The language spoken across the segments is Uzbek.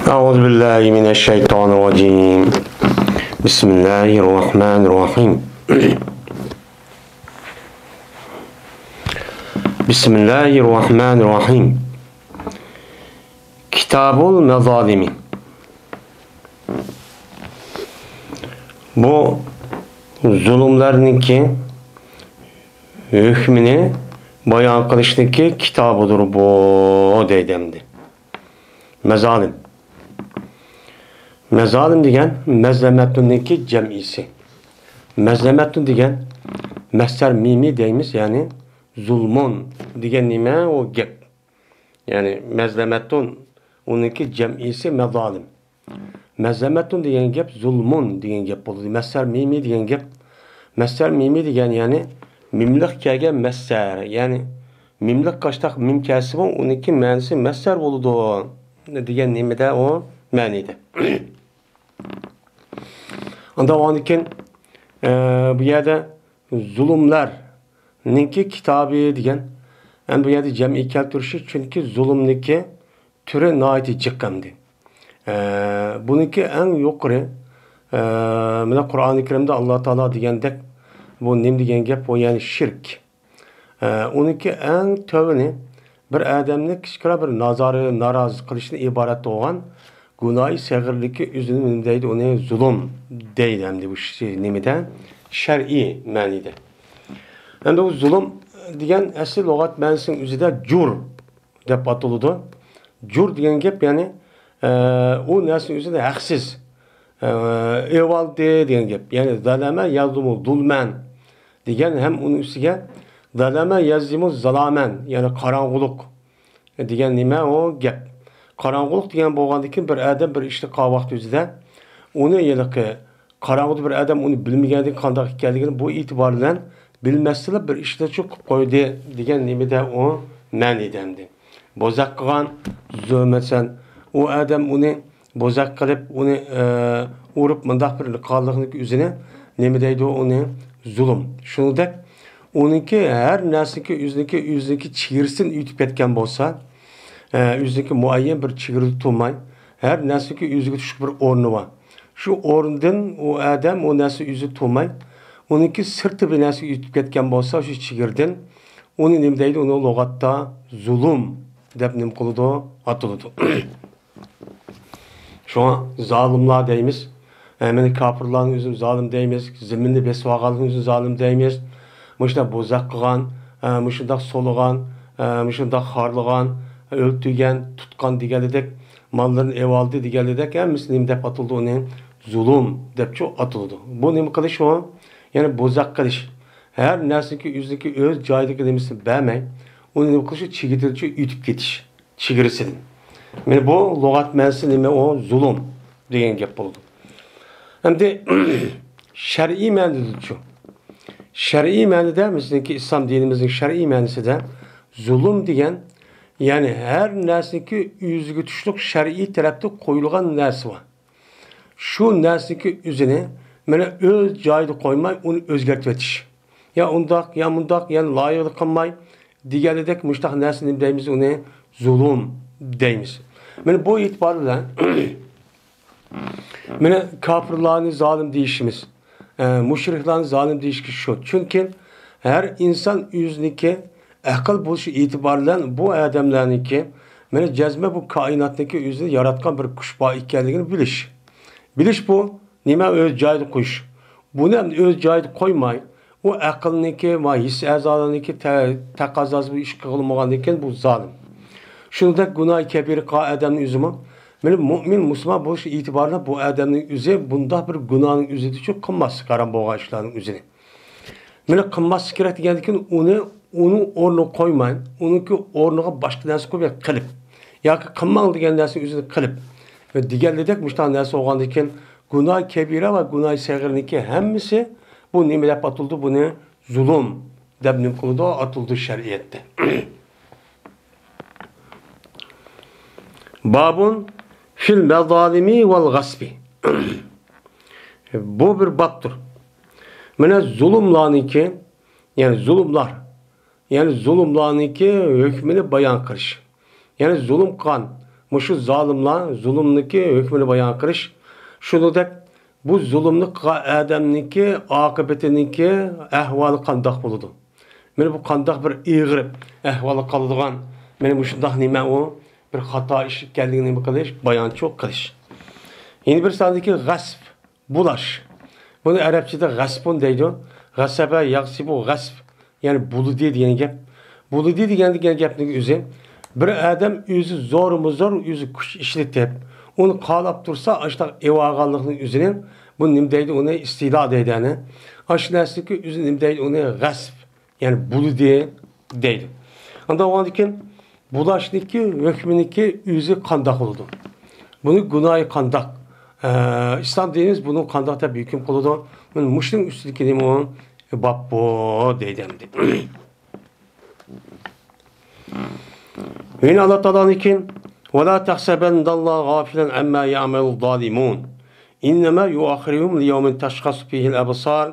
أعوذ بالله من الشيطان الرجيم. بسم الله الرحمن الرحيم. بسم الله الرحمن الرحيم. كتاب المظالم. Bu zulümlerinki hükmünü bayan kılıştaki kitabıdır bu deydemdi. Mezalim. Mezalim degan mezlemettundaki cem'isi. Mezlemettun degan mesler mimi deymiz, yani zulmun degan nima o gap. Yani mezlemettun onunki cem'isi mezalim. Mezlemettun degan gap zulmun degan gap bo'ladi. Mesler mimi degan gap. Mesler mimi degan yani mimlik kelgan mesler. Yani mimlik kaçtak mim kelsi bu onunki ma'nosi mesler bo'ladi degan nimada o ma'nida. Anda ondan bu yerda zulümlarninki kitabı degan. Yani bu yerda cem'i keltirishi chunki zulümniki türü naiti chiqqandi. Buniki en yuqori mana Qur'oni Karimda Alloh taolo degandek bu nim degan gap o yani shirk. Uniki en tövini bir adamni kichkina bir nazari naroz qilishni iborat bo'lgan gunohi sag'irligi o'zini deydi, uni zulm deydi hamda bu nimada shar'iy ma'nida. Endi bu zulm degan asl lug'at ma'nosinin o'zida jur deb ataladi. Jur degan gap yani o narsani o'zida haqsiz evaldi degan gap. Yani zalama yazlumu zulman degan ham uni ustiga zalama yazlimu zalaman, yani qarong'ulik degan nima o gap. Qarong'ulik degan bo'lgandan keyin bir adam bir ishni qilgan vaqt o'zida uni yiliqi qarong'uda bir adam uni bilmagandan qanday ekanligini bu e'tibor bilan bilmasdan bir ishni qilib qo'ydi degan nimada o ma'nida endi. Bozaq qilgan zulmatsan o adam uni bozaq qilib uni urib mundaq bir qilganligini o'zini nima deydi uni zulm. Shuningdek onunki her narsaki o'ziniki chegirsin yutib ketgan bo'lsa, o'ziniki muayyan bir chegirib tutmay, her narsaki o'ziga tushib bir o'rni bor. Shu o'rndan o adam o narsa o'zi tutmay, onunki sirti bir narsa yutib ketgan bo'lsa, shu chegirdan uni nima deydi, uni lug'atda zulm deb nim qiladi, atiladi. Şuna zalimlar deymiz. Meni kafirlarning o'zini zalim deymiz, ziminni besib olganlarning o'zini zalim deymiz. Muşda bozaq qilgan, muşundaq soluğan, muşundaq xarlıgan, öldürgen, tutqan deganidek, mallarını ev aldı deganidek, hemisi nim deb atıldı, onu zulüm deb atıldı. Bu nim qilish o, yani bozaq qilish. Her narsaki o'ziniki o'z joyidagi nimasini bermay, uni nim qilish chigirtirchi yutib ketish, chigirisidan. Meni bu lug'at ma'nosi nima o zulüm degan gap bo'ldi. Endi shar'iy ma'noda Şer'i ma'noda bizniki İslam dinimizin şer'i ma'nosida zulm degan yani her narsaki o'ziga tushliq shar'iy tarafda qo'yilgan narsa bor. Shu narsaki o'zini mana o'z joyida qo'ymay uni o'zgartirib etish. Ya undaq, ya mundaq, yani loyiqli qilmay deganidek mushtaq narsa nima deymiz, uni zulm deymiz. Mana bu e'tibor bilan mana kofirlarni zolim deyishimiz, müşriklerin zalim deyişki şu. Çünkü her insan yüzniki akıl buluşu itibarıyla bu adamlarınki meni cezme bu kainattaki yüzünü yaratkan bir kuş bağı ikenligini biliş. Biliş bu nime öz caydı kuş. Bunu öz caydı koymay. O akılniki ve his azalarınki takazaz bu iş kılmagan iken bu zalim. Şunda günah kebiri ka adamın yüzümü benim mümin Müslüman bu itibarla bu adamın yüzü bunda bir günahın yüzü çok kılmaz karan boğa işlerin yüzüne. Beni kılmaz gerek diyendikin onu ornu koymayın, onunki ornuğa başka neresi koyup kılıp, ya ki kılman diyen neresi yüzünü kılıp ve diğerledek müştah neresi oğandikin günah kebire ve günah sagirniki hemmisi bu nimeler atıldı, bunu zulüm debnim kuludu atıldı şeriyette. Babun fil mezalimi vel gasbi. Bu bir babdır. Mene zulümlarınki, yani zulümlarınki hükmünü bayan kılış. Yani zulüm kan, Muşu zalimlar zulümniki hükmünü bayan qilish. Shuningdek bu zulümni qilgan odamniki oqibatiniki ahvoli qandoq bo'ladi? Mana bu qandoq bir ig'ir ahvoli qoladigan, mana bu shundoq nima u bir xato ish ekanligini nima qilish, bayonchi qilish. Yeni bir sondagi g'asb, bulash. Buni arabchada g'asbun deydi. G'asaba, yag'sibu, g'asb. Yani buludi degan gap. Buludi degan gapning o'zi bir odam o'zi zo'rmi-zo'r o'zi kuch ishlatib, uni qalab tursa, ashta evag'anlikning o'zining bu nim deydi, uni istilo deydi ana. Ashnasiki o'zi nim deydi, uni g'asb. Yani buludi deydi. Unda o'g'andikin bulashniki, hukminiki o'zi qandoq bo'ladi? Buni gunohi qandoq? İslam dinimiz bunun qandoq deb hukm qiladi? Mana mushning ustidagi nima Babbo deydemdi. Yine Allah Teala'nın ki وَلَا تَحْسَبَنَّ اللّٰهَ غَافِلًا عَمَّا يَعْمَلُ الظَّالِمُونَ إِنَّمَا يُؤَخِّرُهُمْ لِيَوْمٍ تَشْخَصُ فِيهِ الْأَبْصَارُ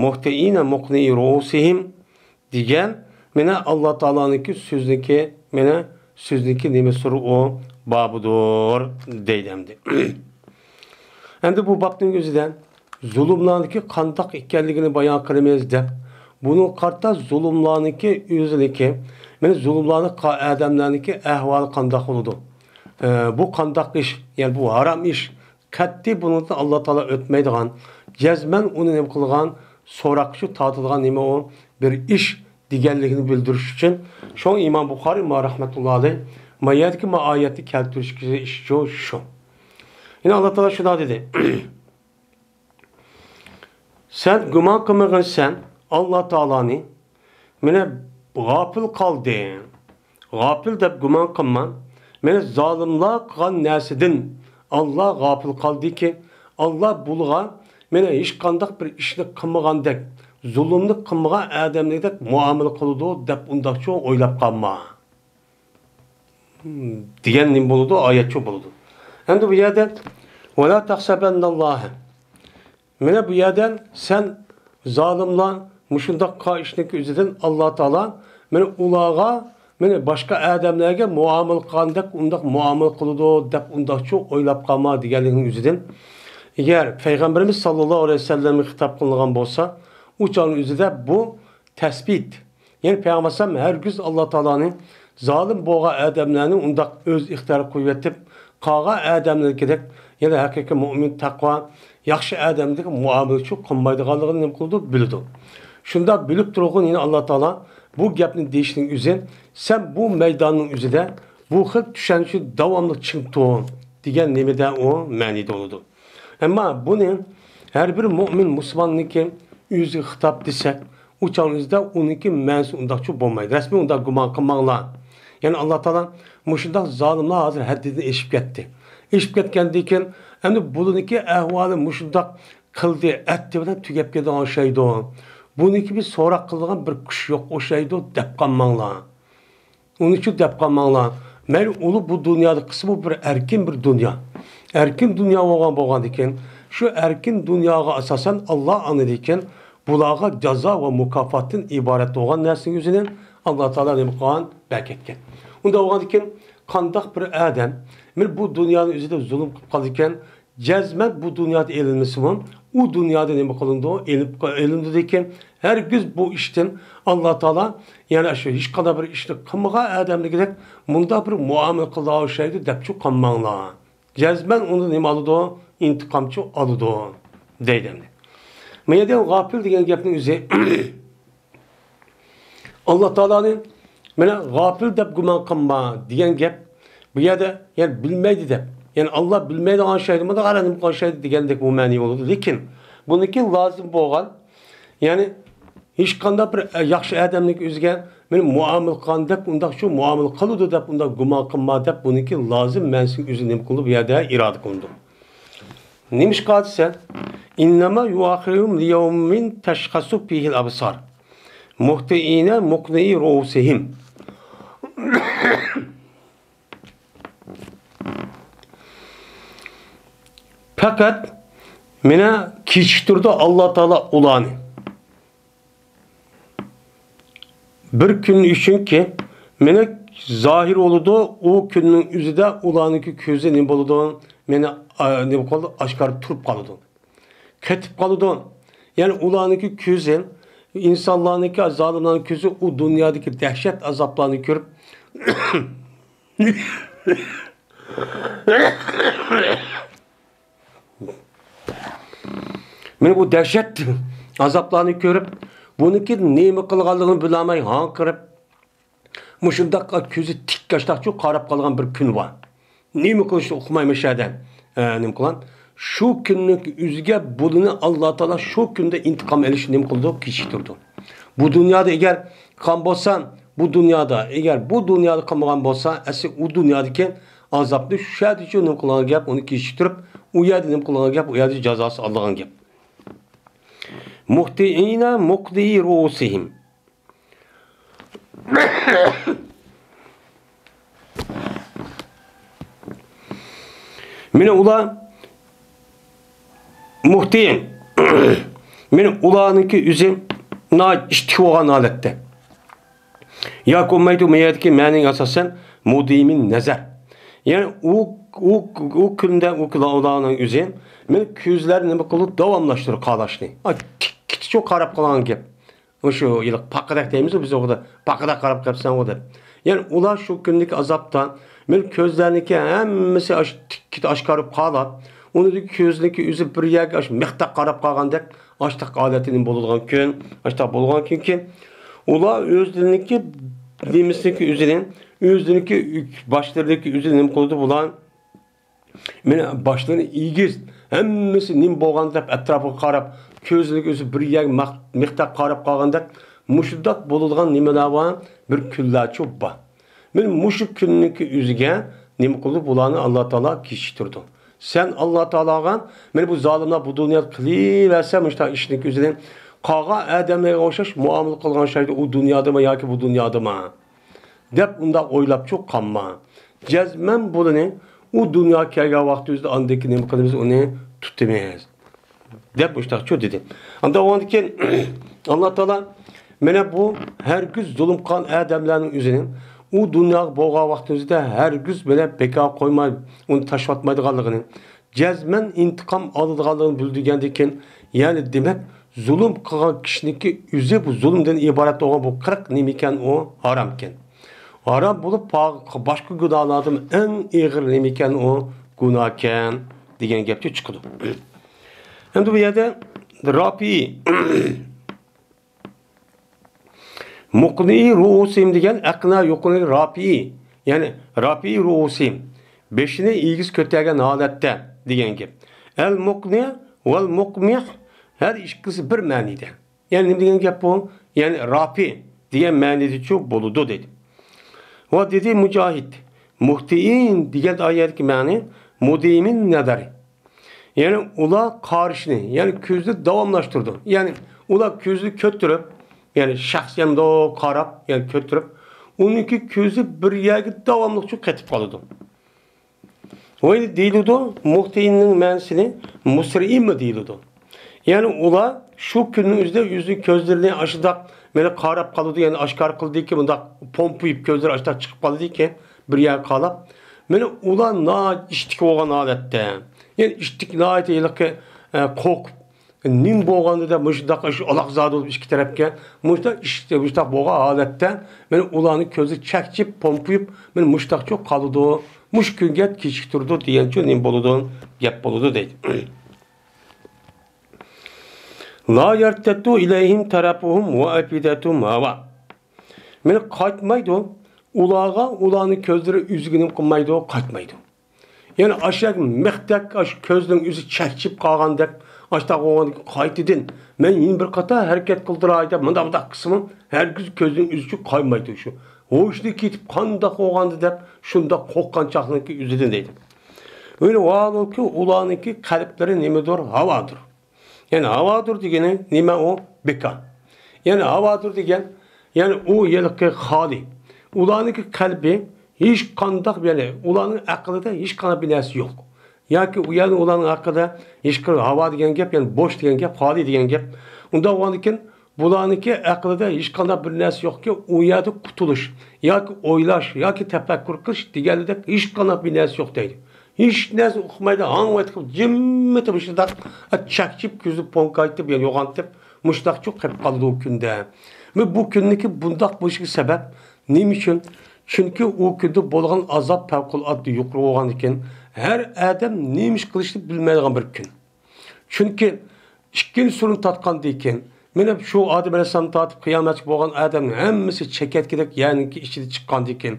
مُهْطِعِينَ مُقْنِعِي رُءُوسِهِمْ diyen mene Allah Teala'nın ki sözdeki mene sözdeki nimesi o babudur deydemdi. Hem bu babın gözüden zulümlarniki qandaq ekanligini bayon qilamiz deb. Bunun qarta zulümlarniki o'ziniki, mana zulümlarni odamlarniki ahvoli qandaq bo'ladi. Bu qandaq ish, ya'ni bu haram ish. Qat'iy buni Alloh taolo o'tmaydigan, jazman uni nima qilgan, so'roqchi tortilgan nima o bir ish deganligini bildirish uchun shu Imom Buxoriy rahmatullohi alayhi mayatki oyatni keltirishga ish shu. Yine Alloh taolo shunday dedi. Sen güman kılmağın sen Allah Teala'nı mene gafil kaldın. Gafil de güman kılma. Mene zalimler kılan nesidin Allah gafil kaldı ki Allah bulga mene hiç kandak bir işini kılmağın dek zulümlü kılmağın adamlık dek muamele kılıdı dep undakçı oylap kalma. Diyen nim buludu ayetçi buludu. Hem de bu yerde وَلَا تَحْسَبَنَّ اللّٰهَ Mene bu yerden sen zalimler muşundak kaişindeki üzerinden Allah Teala mene ulağa mene başka adamlarga muamele qandak undak muamele kılıdı dep undakçı oylap kalma deganliginin üzerinden eğer Peygamberimiz sallallahu aleyhi ve sellem'e hitap kılıngan bolsa uçağın üzerinde bu tespit. Yani Peygamber her gün Allah Teala'nın zalim boğa adamlarının undak öz ihtiyar kuvvetip qağa adamlar gerek yani hakiki mümin takva yaxshi odamdek muomalachi qilmaydiganligini nima qildi bildi. Shunda bilib turgan yine Allah Taala bu gapni deyishning o'zi sen bu maydonning o'zida bu xil tushunchi davomli chiqdi degan nimada o ma'nida bo'ladi. Ammo buni har bir mo'min musulmonniki o'zi xitob desak, u chog'ingizda uniki ma'nosi undaqcha bo'lmaydi. Rasmiy unda gumon qilmanglar. Ya'ni Allah Taala mushundaq zolimlar hozir haddidan eshib ketdi. Eshib ketgandan keyin endi buniki ahvoli mushundaq qildi, atdi bilan tugab ketgan şeydi. Buniki bir so'roq qilgan bir kuch yo'q o'shaydi deb qolmanglar. Onun için deb qolmanglar. Mayli ulu bu dunyoda qismi bir erkin bir dunyo. Erkin dunyo bo'lgan ekan, shu erkin dunyoga asosan Alloh anidi ekan, bularga jazo va mukofotdan iborat bo'lgan narsaning o'zini Alloh taolo nima qilgan berketgan. Unda bo'lgan ekan, qandoq bir odam bu dunyoning o'zida zulm qilib qoldi ekan, jazman bu dunyoda elinmasi mum, u dunyoda nima qilindi? Elindi ekan, hergiz bu ishdan Alloh taolo yana shu hech qanday bir ishni qilmagan odamligidek bunda bir muomala qildi o'shaydi debchi qolmanglar. Jazman uni nima oladi? İntiqamchi oladi deydi. Meyda g'afil degan gapning o'zi Alloh taoloning mana g'afil deb gumon qilma degan gap bu yerda yani bilmaydi deb. Yani Allah bilmaydigan şeyni bunda qaranim qilgan şey degandek bu ma'ni bo'ladi. Lekin buniki lozim bo'lgan, yani hech qanday bir yaxshi odamning o'ziga meni muomala qilgan deb undaq shu muomala qiladi deb undaq gumon qilma deb buniki lozim ma'nosining o'zini nima qildi bu yerda iroda qildi. Nimish qadisa innama yuakhirhum liyawmin tashkhasu fihi al-absar muhtiina muqni'i ru'usihim. Fakat mene kechiktirdi Allah Teala ulanı. Bir gün üçün ki mene zahir oludu, o günün üzüde ulanınki közü ne boludu, meni ne boldu, aşkar turup kalıdı. Ketip kalıdı. Yani ulanınki közü, insanlarınki, zalimlerin közü o dünyadaki dehşet azaplarını görüp meni bu dehşet azaplarını görüp buniki nemi kılganlığını bilemey hankırıp muşundaq közü tik kaçtaq çok qarab qalgan bir gün var. Nemi kılıştı okumaymış adam. Nemi kılan? Şu günlük üzüge bulunu Allah Teala şu günde intikam eliş nemi kıldı kişitirdi. Bu dünyada eğer kan bolsan, bu dünyada kalmagan bolsa, esi o dünyadaki azaplı şu şahit için nemi kılgan gap onu kişitirip o yerde nemi kılgan gap o yerde cezası Allah'ın gap. Muhti'ine muqdi ru'usihim. Mine ula muhtiyin. Mine ulanınki üzüm na iştih olgan halette. Ya kummaytu meyedeki menin asasen mudimin nezer. Yani o günde o ulanın üzüm men közler nima qilib davomlashtirib qolishni. Çok qarab qolgan gap. O'sha yiliq paqadak deymiz biz o'qida. Paqadak qarab qolsan o deb. Yani ular şu kunlik azapdan men ko'zlarniki hammasi tik oshkorib qolib, uni ko'zniki üzüb bir yerga miqtaq qarab qolgandek ashtaq odatining bo'lgan kun, ashtaq bo'lgan kunki ular o'zlarininki demisniki o'zlarininki boshlarındaki üzerine qo'ydi bular. Men başlarını iyigiz hammasi nim bo'lgan deb atrofiga qarab ko'zlik o'zi bir yer miqtaq qarab qolganda mushudaq bo'ladigan nimalar bor bir kunlar cho'p bor. Men mushu kunniki o'ziga nima qilib bularni Alloh taolo kechirtirdi. Sen Alloh taologa men bu zolimlar bu dunyoda qilaversa mushta ishning o'zidan qolgan odamlarga o'xshash muomala qilgan shayda u dunyodami yoki bu dunyodami deb unda o'ylab cho'q qolma. Jazman bo'lini u dünya kelgan vaqtimizda andaki nima qilamiz uni tutmaymiz deb o'shtaqcho dedi. Anda ondan Alloh taolo mana bu hergiz zulm qilgan odamlarning o'zini u dunyoga bo'lgan vaqtimizda hergiz bilan bekor qo'ymay uni tashlatmaydiganligini jazman intiqom oladiganligini bildirgandan keyin ya'ni demak zulm qilgan kishiniki o'zi bu zulmdan iborat bo'lgan bu 40 nima ekan u harom ekan. Haram bulup başka günahlardan en ağır nemiken o günahken diyen gepçe çıkıyor. Hem de bu yerde Rafi Muqni ruusim diyen akna yokunu Rafi yani Rafi ruusim beşine ilgisi kötügen halette diyen gep. El muqni vel muqmih her ikisi bir manide. Yani ne diyen gep bu? Yani Rafi diyen manide çok boludu dedi. O dedi Mücahit. Muhtiin diyen ayet yani mudimin nedari. Yani ula karşını yani közü davamlaştırdı. Yani ula közü kötürüp yani şahsen de o karab yani kötürüp onunki közü bir yerde davamlıkça ketip kalıdı. Öyle değildi muhtinin mensini musri'in mi değildi? Yani ula şu günün yüzü közlerini aşıda böyle karab kalıdı yani aşkar kıldı ki bunda pompayıp gözleri aşağı çıkıp kalıdı ki bir yer kalıp böyle ulan na iştik olan adette yani iştik na ete ki korkup nim boğandı da müştak alak zat olup iki tarafke müştak boğa adette böyle ulanı közü çekçip pompayıp böyle müştak çok kalıdı muş gün get keçiktirdi diyen çok nim boludu yap boludu deydi. La yertettu ileyhim tarafuhum ve efidetum hava. Meni qaytmaydı. Ulağa ulanın közleri üzgünüm qılmaydı, qaytmaydı. Yani aşağı mehtek közün üzü çekçip qalgandek aşağı oğan qaytidin. Men yin bir qata hareket qıldıray dep mında kısmı herkes közün üzü qaymaydı şu. O işte ketip qandaq oğandı dep şunda qoqqan çaqnınki üzüdün deydi. Öyle valı ki ulanınki kalpleri nemedir? Havadır. Yani havadır degeni nime o? Beka. Yani havadır degen yani o yelikki hali. Ulanınki kalbi hiç kandak böyle. Ulanın akılda hiç kana binası yok. Yani yani ulanın akılda hiç hava degen gap yani boş degen gap, hali degen gap. Onda ulanınki bularniki aqlida hech qanday bir narsa yo'qki, u yerda qutulish yoki o'ylash yoki tafakkur qilish deganida hech qanday bir narsa yo'q deydi. Hech narsa uqmaydi, hang vaqt qilib jimmitib shunda chakchib ko'zni ponkaytib, yani yo'g'antib, mushtaqchu qilib qoldi u kunda. Ve bu kunniki bundaq bo'lishiga sabab nima uchun? Chunki u kunda bo'lgan azob favqulodda yuqori bo'lgan ekan, har odam nima ish qilishni bilmaydigan bir kun. Chunki ikkinchi surun tatqandan keyin mana shu Odam alayhisalom tatib qiyomatga bo'lgan odamning hammasi chekatkidak ya'niki ichida chiqqandan keyin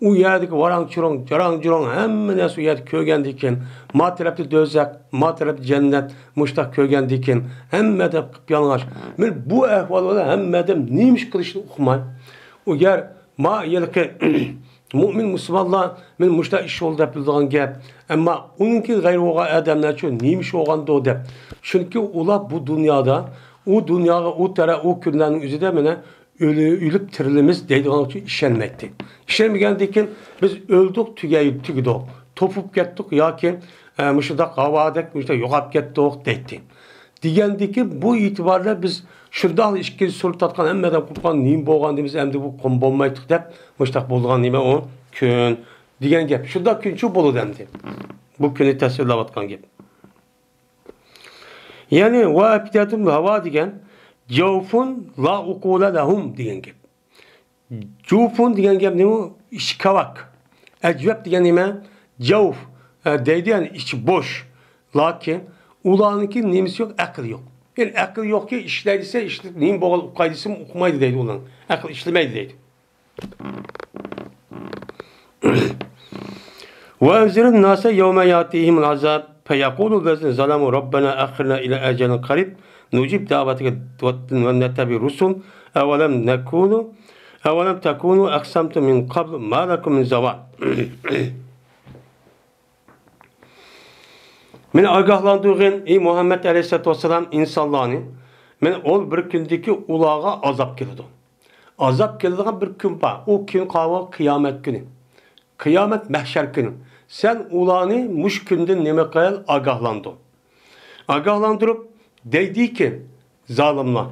u yerdagi varang-churang, jarang-jurang hamma narsa u yerda ko'rgandan keyin, ma tarafda do'zax, ma tarafda jannat mushtaq ko'rgandan keyin hammada qilib yalang'ash. Men bu ahvolda hammada nima ish qilishni uqmay. U yer ma yilqi mu'min musulmonlar men mushtaq ish yo'l deb bildigan gap. Ammo uningki g'ayri bo'lgan odamlar uchun nima ish bo'lganda deb. Chunki ular bu dunyoda o dünyaya, o tara, o kunlarning o'zida mana o'lib tirilimiz deydigan uchun ishonmaydi. Ishonmagandan keyin biz o'ldik, tugadik, topib ketdik yoki mushunda havodak, mushunda yo'qolib ketdik deydi. Degandiki bu e'tiborda biz shundoq ikkinchi so'rib tatgan hammadan qo'rqqan nima bo'lganimiz endi bu qon bo'lmaydi deb mushunda bo'lgan nima o kun degan gap. Shunda kunchi bo'ladi endi. Bu kuni tasvirlayotgan gap. Yani va apidatun hava degan jawfun la uqula lahum degan gap. Jawfun degan gap nima? İşkavak. Acvab degan nima? Jawf deydi yani içi boş. Lakin ularniki nimasi yo'q, aql yo'q. Yani aql yo'qki ishlaysa, ishli nima bo'lgan uqaydisi uqmaydi deydi ular. Aql ishlamaydi deydi. Ve enzirin nasa yevme yatihimul azab فيقول الذين ظلموا ربنا أخرنا إلى أجل قريب نجيب دعوتك ونتبع الرسل أولم تكونوا أقسمتم من قبل ما لكم من زوال من agahlandığın ey Muhammed Aleyhisselatü Vesselam insanlarını men ol bir gündeki ulağa azap geldi. Azap geldiği bir gün var. O gün kava kıyamet günü. Kıyamet mahşer günü. Sen ulanı muş günden neme kayal agahlandı. Agahlandırıp deydi ki zalimler.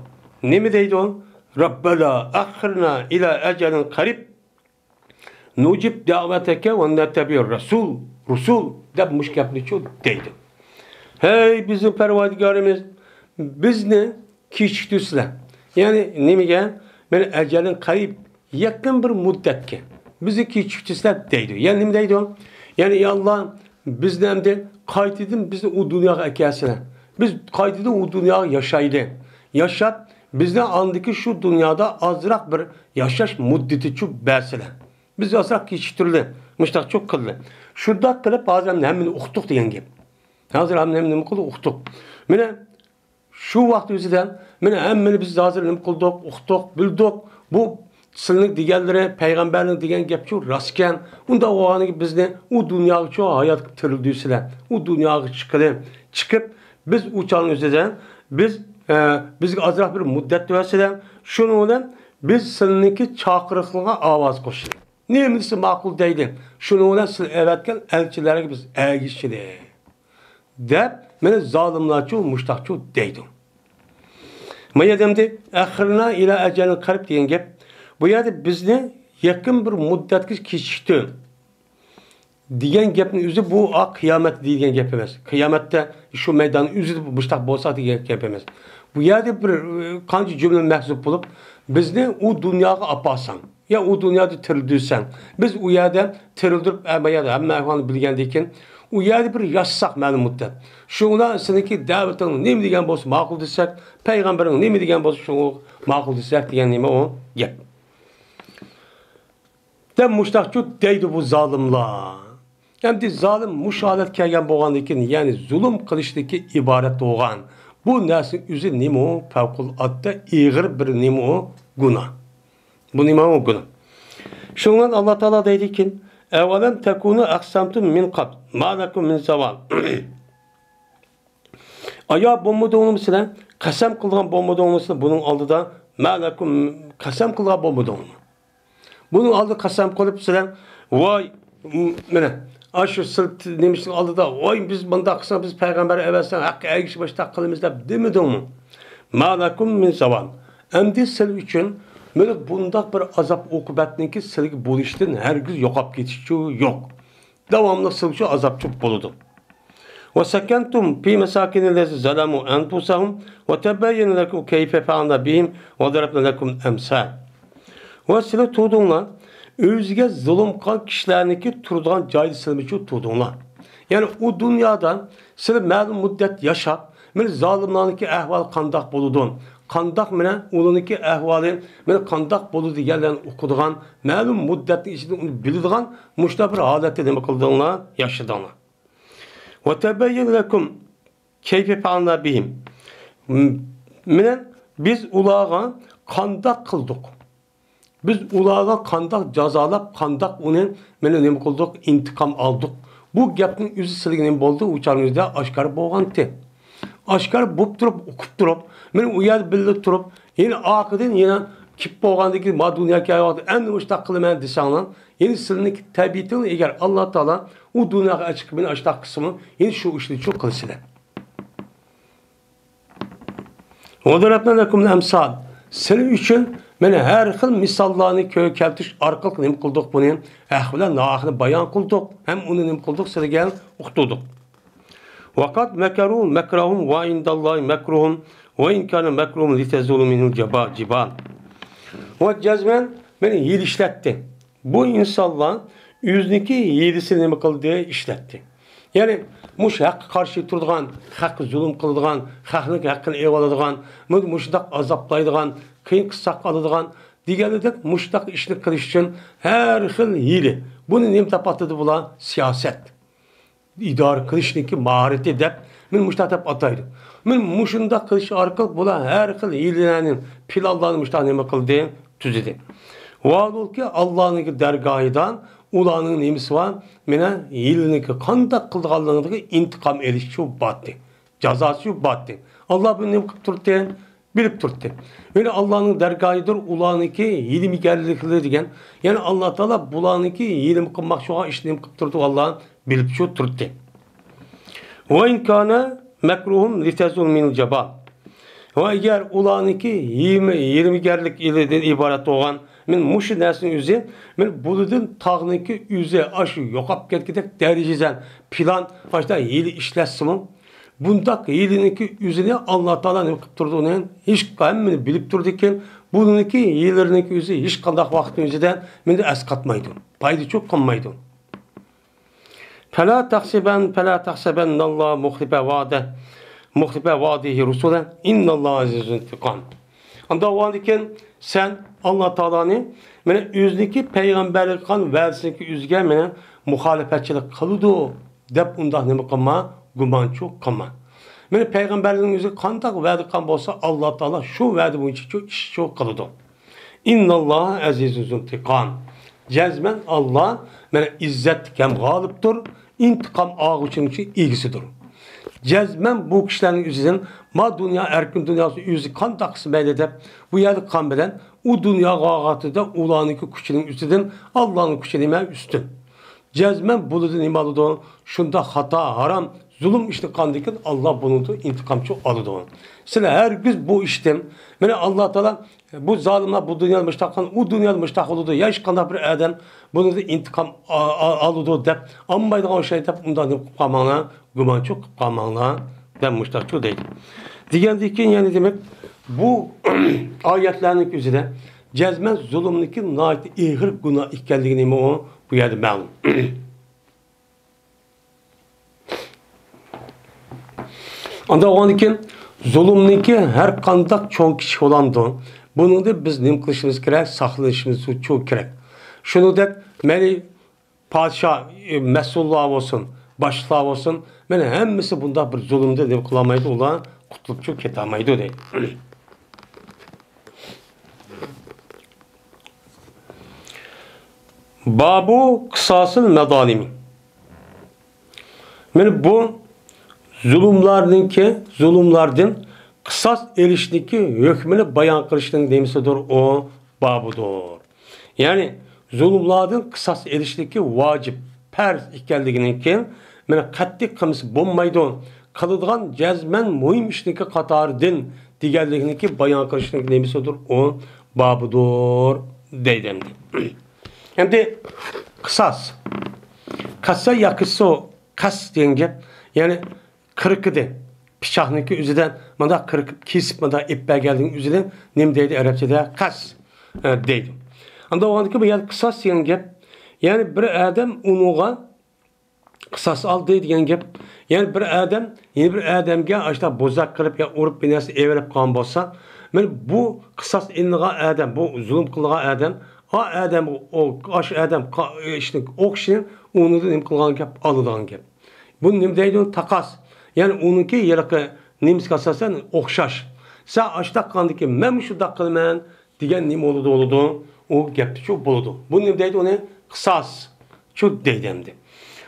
Ne mi deydi o? Rabbena akhirna ila ecelin karib nucib daveteke ve nettebi'ir Resul. Resul demiş kaplıçı deydi. Hey bizim pervadigarimiz biz ne kişitüsle. Yani ne mi gel? Ben ecelin karib yakın bir müddetke. Bizi kişitüsle deydi. Yani ne mi deydi o? Yani ya Allah bizden de kaydedin bizi o dünyaya ekelsene. Biz kaydedin o dünyaya yaşaydı. Yaşat bizden andaki şu dünyada azrak bir yaşaş müddeti çok bersene. Biz azrak geçiştirdi. Müştak çok kıldı. Şurada kılıp bazen hemen uqtuk diyen gibi. Hazır hemen kıldı uqtuk. Mine şu vakti yüzüden mine hemen biz hazır hemen kıldık, uqtuk, bildik. Bu Sıllık digenlere, peygamberin digen gepçu rastken, onda o anı bizde o dünyaya çoğu hayat tırıldıysalar, o dünyaya çıkıp biz uçağın üzerinden, biz azrak bir müddet verseler, şunu olan biz sıllıki çakırıklığına avaz koşuyor. Neyimlisi makul değildi. Şunu olan sıl evetken elçilere biz ergişçili. Deyip, beni zalimler çoğu, muştak çoğu değdi. Mayademde, ahirina ila ecelin karib diyen gep, bu yerde bizni yakın bir müddetki kişişti. Diyen gapning o'zi bu kıyamet degan gap emas. Kıyametde şu meydanın o'zi mustaq bo'lsa degan gap emas. Bu yerde bir qancha jumla mahzub bo'lib, bizni u dunyoga apasan, ya u dunyoda tirildirsan, biz u yerda tirildirib hamma ahvolni bilgandan keyin u yerda bir yashsak ma'lum muddat. Shundan seniki da'vating nima degan bo'lsa ma'qul desak, payg'ambaring nima degan bo'lsa shuni ma'qul desak degan nima o gap. Dem mustaqchu deydi bu zalimlar. Endi zalim musholat kelgan bo'lgandan keyin, ya'ni zulm qilishdagi iborat bo'lgan. Bu narsa o'zi nima o? Favqulodda ig'ir bir nima o? Gunoh. Bu nima o? Gunoh. Shundan Alloh taolo deydiki, "Avalam takunu aqsamtum min qabl, ma lakum min zawal." Aya bo'lmadingmi sizlar? Qasam qilgan bo'lmadingmi sizlar buning oldida? Ma lakum qasam qilgan bo'lmadingmi? Bunun aldı qasam qilib sizlar, "Voy, mana Aşı sırt demiştin aldı da, oy biz bunda kısa biz peygamber eversen hakkı ergişi başta kılımız da demedin mi? Malakum min zavan. Endi sil uchun mana bundaq bir azob oqibatniki silga bo'lishdan hargiz yo'qolib ketishi yo'q. Davomli sil uchun azobchi bo'ladi. وسكنتم في مساكن الذين ظلموا أنفسهم وتبين لكم كيف فعلنا بهم وضربنا لكم الأمثال. وسيله تودunlar özge zulüm qilgan kishilarniki turadigan joyni silmichu tudinglar. Ya'ni u dunyoda siz ma'lum muddat yashab, men zolimlarniki ahvoli qandoq bo'ladi? Qandoq bilan ularniki ahvoli men qandoq bo'ladi deganlarni o'qidigan, ma'lum muddatning ichida uni biladigan mushta bir holatda nima qildinglar? Yashadinglar. Ve tebeyyen lekum keyfe fa'alna bihim. Menen biz ulağa qandoq qildik. Biz ulağa qandoq jazolab, qandoq uni menen nima qildik? İntiqam aldık. Bu gapning o'zi sizga nima bo'ldi? Ucharingizda oshkor bo'lgandi. Oshkor bo'lib turib, o'qib turib, men u yer bilib turib, yana oqidan yana kip bo'lgandagi ma dunyoga hayot endi mushtaq qilaman desanglar, yeni sizning tabiatingiz egar Alloh taolo u dunyoga chiqib meni ashtaq qismi, yeni shu ishni shu qilsizlar. Odarabna lakum amsal. Sizlar uchun mana har xil misollarni keltirish orqali nima qildik buni? Ahvolar nohini bayon qildik, ham uni nima qildik sizlarga o'qitdik. Vaqat makaru makrahum va indallohi makruhum va in kana makruhum litazulu minhu jibal. O cezmen beni yil işletti. Bu insanlar yüzniki yedisini nima qildi işletti. Yani muş haqqı karşı turduğan, haqqı zulüm qıldıgan, haqqını evaladigan, muşdaq azaplaydigan, kıyın qısaq alıdigan, deganidek muşdaq işini qilish uchun her xil hili. Bunu nima tapatıdı bular? Siyaset. İdare qilishninki maharati deb men muşdaq deb ataydi. Men muşundaq qilish orqali bular her xil hililarning planlarni muşdaq nima qildi? Tüzedi. Vaadol ki Allah'ın dergahıdan ulanın nemisi var. Mene yılınki qandoq qildiganligi intiqam elish şu battı. Cazası şu battı. Allah bunu nima qilib turdi? Bilib turdi. Mene Allah'ın dergahıdır ulanınki yilmi gerlikleri degan. Yani Allah Taala bulanınki yilmi qilmoq şuğa ishni qilib turdi. Allah bilib şu turdi. Ve in kana makruhum litazul min jabal. Ve eğer ulanınki 20 gerlik iliden ibaret olan men muşu nesinin yüzü, men buludun tağınınki yüzü aşı yoqap ketkedek dereceden plan başta yili işlesimin. Bundak yilininki yüzünü Allah Teala ne qilib turduğunu hiç qanmini bilip turdu ki, bununki yillerininki yüzü hiç qandaq vaqtın yüzüden meni asqatmaydı. Paydı çok qanmaydı. Fela tahseben Allah muhlife vade. Muhlife vadihi rusule innallahu azizun intiqam. Anda olandiken sen Allah Teala'nı mene yüzdeki peygamberlik kan versinki yüzge mene muhalefetçilik kılıdı dep undak nima qilma guman çok qilma. Mene peygamberliğin yüzü qandoq verdi kan bolsa Allah Teala şu verdi bu için çok iş çok kılıdı. İnnallahu azizun intiqam. Cezmen Allah mene izzet kem galiptir, intikam ağuçun için ilgisidir. Cezmen bu kişilerin yüzünden ma dünya erkin dünyası yüzü kan taksı edip bu yerde kan bilen o dünya gağatı da ulanıki kişinin üstünden Allah'ın kişiliğine üstün. Cezmen buludu imalıdı şunda hata haram zulüm işte kandikin Allah bunu da intikamçı alıdı. Sıra her gün bu işten yani Allah Teala bu zalimler bu dünyada müştakkan o dünyada müştak oldu ya iş kandak bir eden bunu da intikam alıdı dep ammaydı o şey dep ondan kalmana güman çok kalmana ben müştakçı değil. Diğerdikin yani demek bu ayetlerin üzerinde cezmen zulümlükin naiti ihir günah ikkelliğini mi o bu yerde malum. Anda oğandikin zulümlüki her kandak çoğun kişi olandı. Bunu da biz neyim kılışımız gerek, saklanışımız çok gerek. Şunu da beni padişah, mesullar olsun, başlar olsun, beni hemmisi bunda bir zulümde neyim kılamaydı, olan kutlup çok ketamaydı değil. Babu kısasın medalimi. Yani bu zulümlerden kısas erişdeki hükmünü bayan kılışının demisidir o babudur. Yani zulümlerden kısas erişdeki vacip pers ikkeldiğinin ki mana qattiq qilmasa bo'lmaydi. Qiladigan jazman muhim ishniki qatoridan deganlikniki bayon qilishning nimasidir? O babudur deydi. Endi qisas. Qassa yaqisso qas degan gap, ya'ni qirqidi. Pichoqniki o'zidan mana qirqib kesib mana ipga kelgan o'zidan nima deydi arabchada? Qas deydi. Anda o'g'andiki bu yani qisas degan gap, ya'ni bir odam unuga qisas oldi degan gap. Yani bir adam, yeni bir adamga ashta bozak qilib ya urib binasi everib qolgan bo'lsa, men bu qisas inligan adam, bu zulm qilgan adam, o adam adam ishni o'qishni unidan nim qilgan gap, oladigan gap. Bu nima deydi? Taqas. Yani onunki yaraqa nimasiga asosan o'xshash. Sen ashta qandiki men shunday qilman degan nima bo'ladi? O gapni shu bo'ladi. Bu nima deydi? Uni qisas. Shu deydi endi.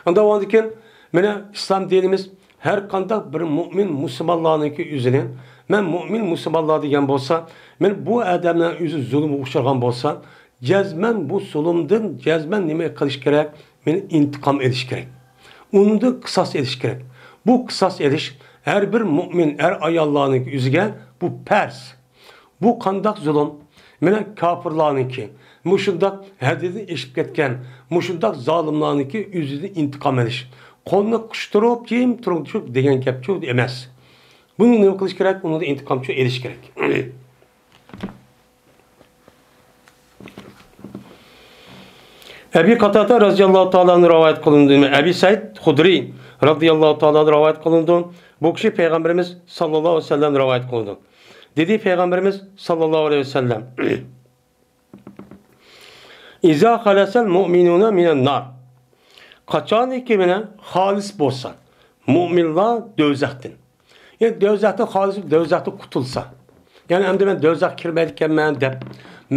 Anda o'g'andikin mana İslam dinimiz her qanday bir mu'min musulmonlarniki o'zini, men mu'min musulmonlar degan bo'lsa, men bu odamlar o'zi zulm uchragan bo'lsa, jazman bu zulmdan jazman nima qilish kerak? Men intiqom edish kerak. Undan qisas edish kerak. Bu qisas edish her bir mu'min, her ayollarniki o'ziga bu pers. Bu qanday zulm? Mena kafirlarniki, mushundaq haddidan eshib ketgan, mushundaq zolimlarniki o'zidan intiqom edish. Qo'lni qushtirib, jim turib degan gap shu emas. Buni nima qilish kerak? Uni intiqomchi elish kerak. Abi Qatada radhiyallohu ta'ala rivoyat qilindi. Abi Said Xudri radhiyallohu ta'ala rivoyat qilindi. Bu kishi payg'ambarimiz sallallohu alayhi vasallam rivoyat qildi. Dedi payg'ambarimiz sallallohu alayhi vasallam: "İza xalasal mu'minuna minan nar." Qachoniki bilan xolis bo'lsa, mu'minlar do'zaxdan. Yani do'zaxdan xolis, do'zaxdan qutulsa. Yani endi men do'zax kirmaydi ekanman deb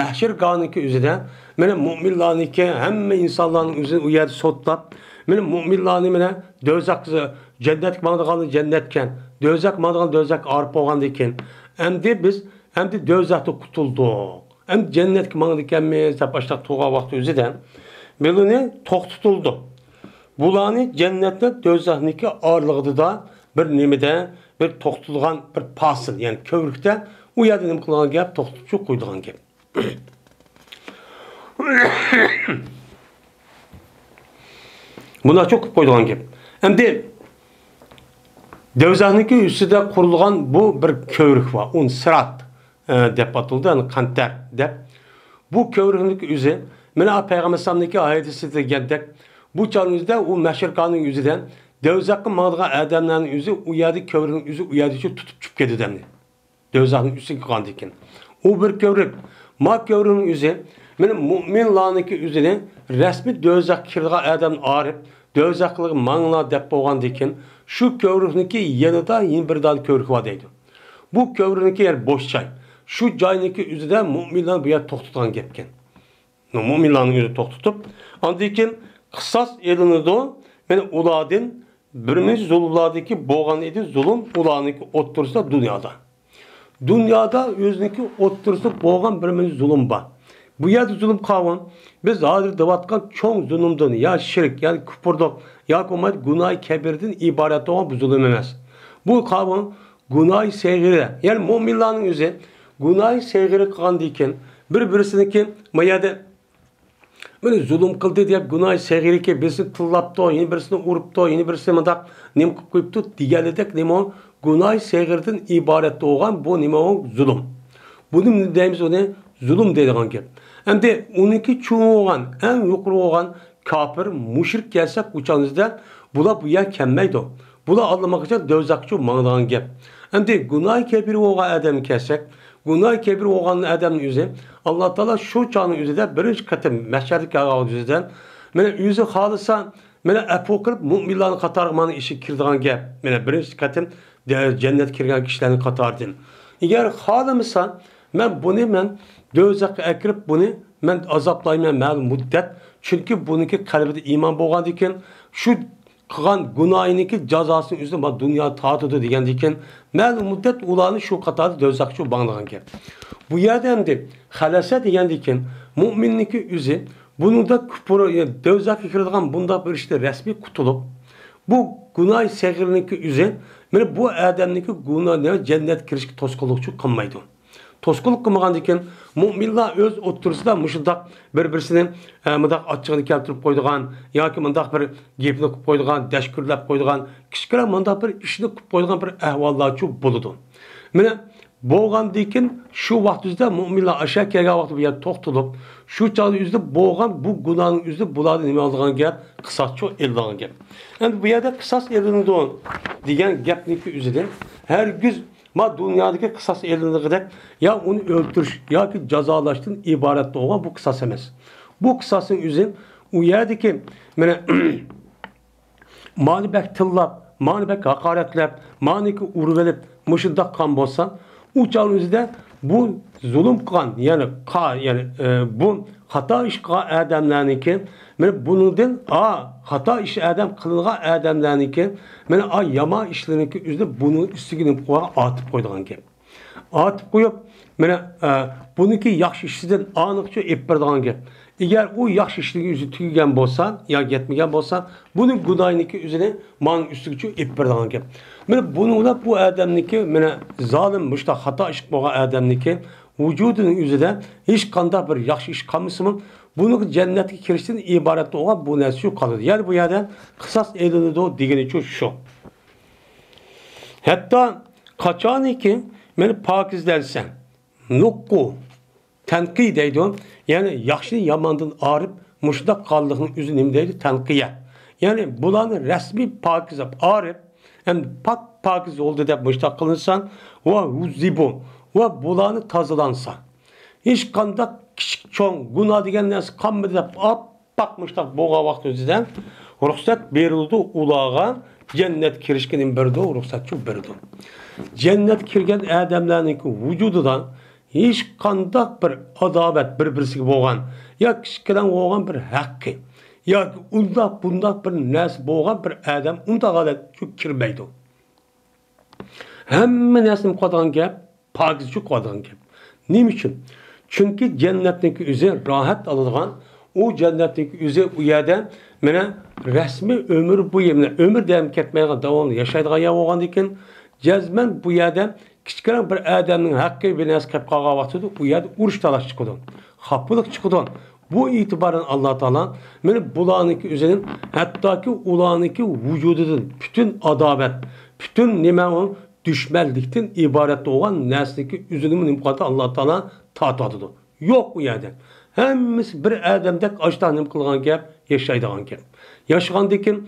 mahshir qonunki o'zida meni mu'minlarniki hamma insonlarning o'zini u yerda sotlab, meni mu'minlarni bilan do'zax jannatga boradigan jannatkan, do'zax boradigan do'zax orib bo'lgandan keyin endi biz endi do'zaxdan qutuldik. Endi jannatga boradigan ekanmiz deb boshqa to'g'an vaqt o'zidan buni to'xtatildi. Bularni cennette do'zaxniki orlig'ida da bir nimada bir to'xtatilgan bir pasil, yani kövrükte u yerda nima qilgan gap to'xtatib qo'ydigan gap. Buna çok qo'ydigan gap. Endi do'zaxniki ustida qurilgan bu bir kövrük var. Un sirat deb atildi, yani qantar deb. Bu kövrükniki o'zi mana Payg'ambar sallallohu alayhi vasallamniki oyatida degandak bu çağımızda o meşrkanın yüzüden dövzakın mağdığın adamların yüzü o yerde kövrünün yüzü o yerde tutup çıp gidiyor demli. Dövzakın yüzü kandikin. O bir kövrük. Ma kövrünün yüzü benim müminlarınki yüzüne resmi dövzak kirdiği adam arıp dövzaklığı mağla dep boğan dikin şu kövrününki yanında yeni bir dal kövrük var deydi. Bu kövrününki yer boş çay. Şu cayniki yüzüden müminler bu yer toxtutan gepken. Müminlerin yüzü toxtutup andikin qisas elinidi, men ulardan birimiz zulmlardaki boğan idi, zulm ularniki o'ttirsa dunyoda. Dunyoda o'ziniki o'ttirsa boğan birimiz zulm bor. Bu yerda zulm qavun, biz hozir devatgan cho'ng zulmdan, ya shirk, ya kufrdan, ya qo'mat gunoh kabirdan iborat olan bu zulm emas. Bu qavun gunoh seg'iri, ya'ni mu'minlarning o'zi gunoh seg'iri qilgandan keyin bir-birisiniki mayada böyle zulüm kıldı diye günah segiri ki birisini tıllaptı, yeni birisini uruptu, yeni birisini madak nem koyuptu diğerledek nemo günah segirden ibaret olan bu nemo zulüm. Bunun deyimiz o ne? Zulüm dediğin gibi. Hem de 12 çoğu olan, en yukarı olan kafir, müşrik gelsek uçağınızda bula bu yer kemmeydi. Bula anlamak için dövzakçı mağdağın gibi. Hem de günah kebiri olan adamı kessek, günah kebir olan adamın yüzü Allah Teala şu çağın yüzüde birinci katım meşhurlik ağabey yüzüden mene yüzü halisa mene epokırıp müminlerin katarmanın işi kirdiğin gap mene birinci katım cennet kirgen kişilerin katardın. Eğer halımsa ben dövzakı ekirip bunu ben azaplaymayan məlum müddet çünkü bununki kalbide iman boğan diken şu qilgan gunohiniki jazosini o'zida dunyo tortadi degan ekan ma'lum muddat ularni shu qatorda do'zaxga bog'lagan ekan. Bu yerda endi xalasa degan ekan mu'minniki o'zi bunida kufr do'zaxga kiradigan bunda bir ishda rasmiy qutulib Bu günah segiriniki üze, mana bu adamniki günah cennet kirishga to'sqinlikchi qilmaydi. To'sqinlik qilmagan ekan, mu'minlar o'z o'ttirisida mushundaq bir-birisini mundaq ochig'ini keltirib qo'ydigan yoki mundaq bir gapni qilib qo'ydigan, dashkurlab qo'ydigan, kichkina mundaq bir ishni qilib qo'ydigan bir ahvollarchi bo'ladi. Mana bo'lgandan keyin shu vaqtda mu'minlar asha kelgan vaqtda bu yerda to'xtalib, shu chog'da o'zida bo'lgan bu gunohning o'zida bularni nima olgan gap, qisoschi eldigan gap. Endi bu yerda qisos eldindi degan gapniki o'zidan hargiz ma dünyadaki kısas elinliğidek ya onu öldürüş ya ki cezalaştığın ibaret olan bu kısas emas. Bu kısasın üzerine o yerdeki mani bek tillap, mani bek hakaretlep, mani ki urvelip, muşundak kan bolsan, o çağın üzerinde bu zulüm kan yani bu hata iş kan adamlarınki bunun hata iş adam kılıngan adamlarınki yama işlerinki üzerinde bunun üstüne atıp koyduğun gibi. Atıp koyup bununki yaxşı işsinden anıkça epberdiğin gibi. Eğer o yaxşı işliği üzerine tüygen bolsan ya yetmegen bolsan bunun günahınki üzerine manın üstüne epberdiğin gibi. Bununla bu adamınki zalim müştak hata iş koyduğun adamınki vücudunun üzerinde hiç kanda bir yaxşı iş kalmışsın. Bunu cennetki kirişten ibaret olan bu nesli kalır. Yani bu yerden kısas edildi o digeni şu. Hatta kaçan ki beni pakizlersen nukku tenkî deydi. Yani yaxşı yamandan arıp muşdak kaldığının üzünüm deydi tenkiye. Yani bulanı resmi pakiz arıp hem pakiz oldu deyip muşdak kılınsan ve huzibu ve bulanı tazılansa. Hiç kandak küçük çoğun günah degen nersi kanmadı deyip bakmışlar boğa vakti özüden ruhsat verildi ulağa cennet kirişkinin berdi o ruhsatçı berdi. Cennet kirgen adamlarının vücududan hiç kandak bir adabet birbirisi boğan ya kişikeden boğan bir hakkı ya bundak bir nes boğan bir adam unda galet şu kirmeydi. Hemme neslim kodan gep pakizci kodan gep. Nim için? Çünkü cennetteki üzeri rahat alıngan o cennetteki üzeri bu yerden resmi ömür bu yerine ömür devam etmeye devamlı yaşaydığı yer olgan iken cezmen bu yerden küçük bir adamın hakkı bir nes kep kağa vaxtıda bu yerde uruş talaş çıkıdı. Kapılık çıkıdı. Bu itibarın Allah Teala bulanıki üzerinin hatta ki ulanıki vücudunun bütün adabet, bütün nimenin düşmellikten ibaret olan nesneki üzerinin imkanı Allah Teala tatlıdır. Yok bu yerden. Hemmisi bir adamdek açtan kılgan gap, yaşaydıgan gap. Yaşagandaki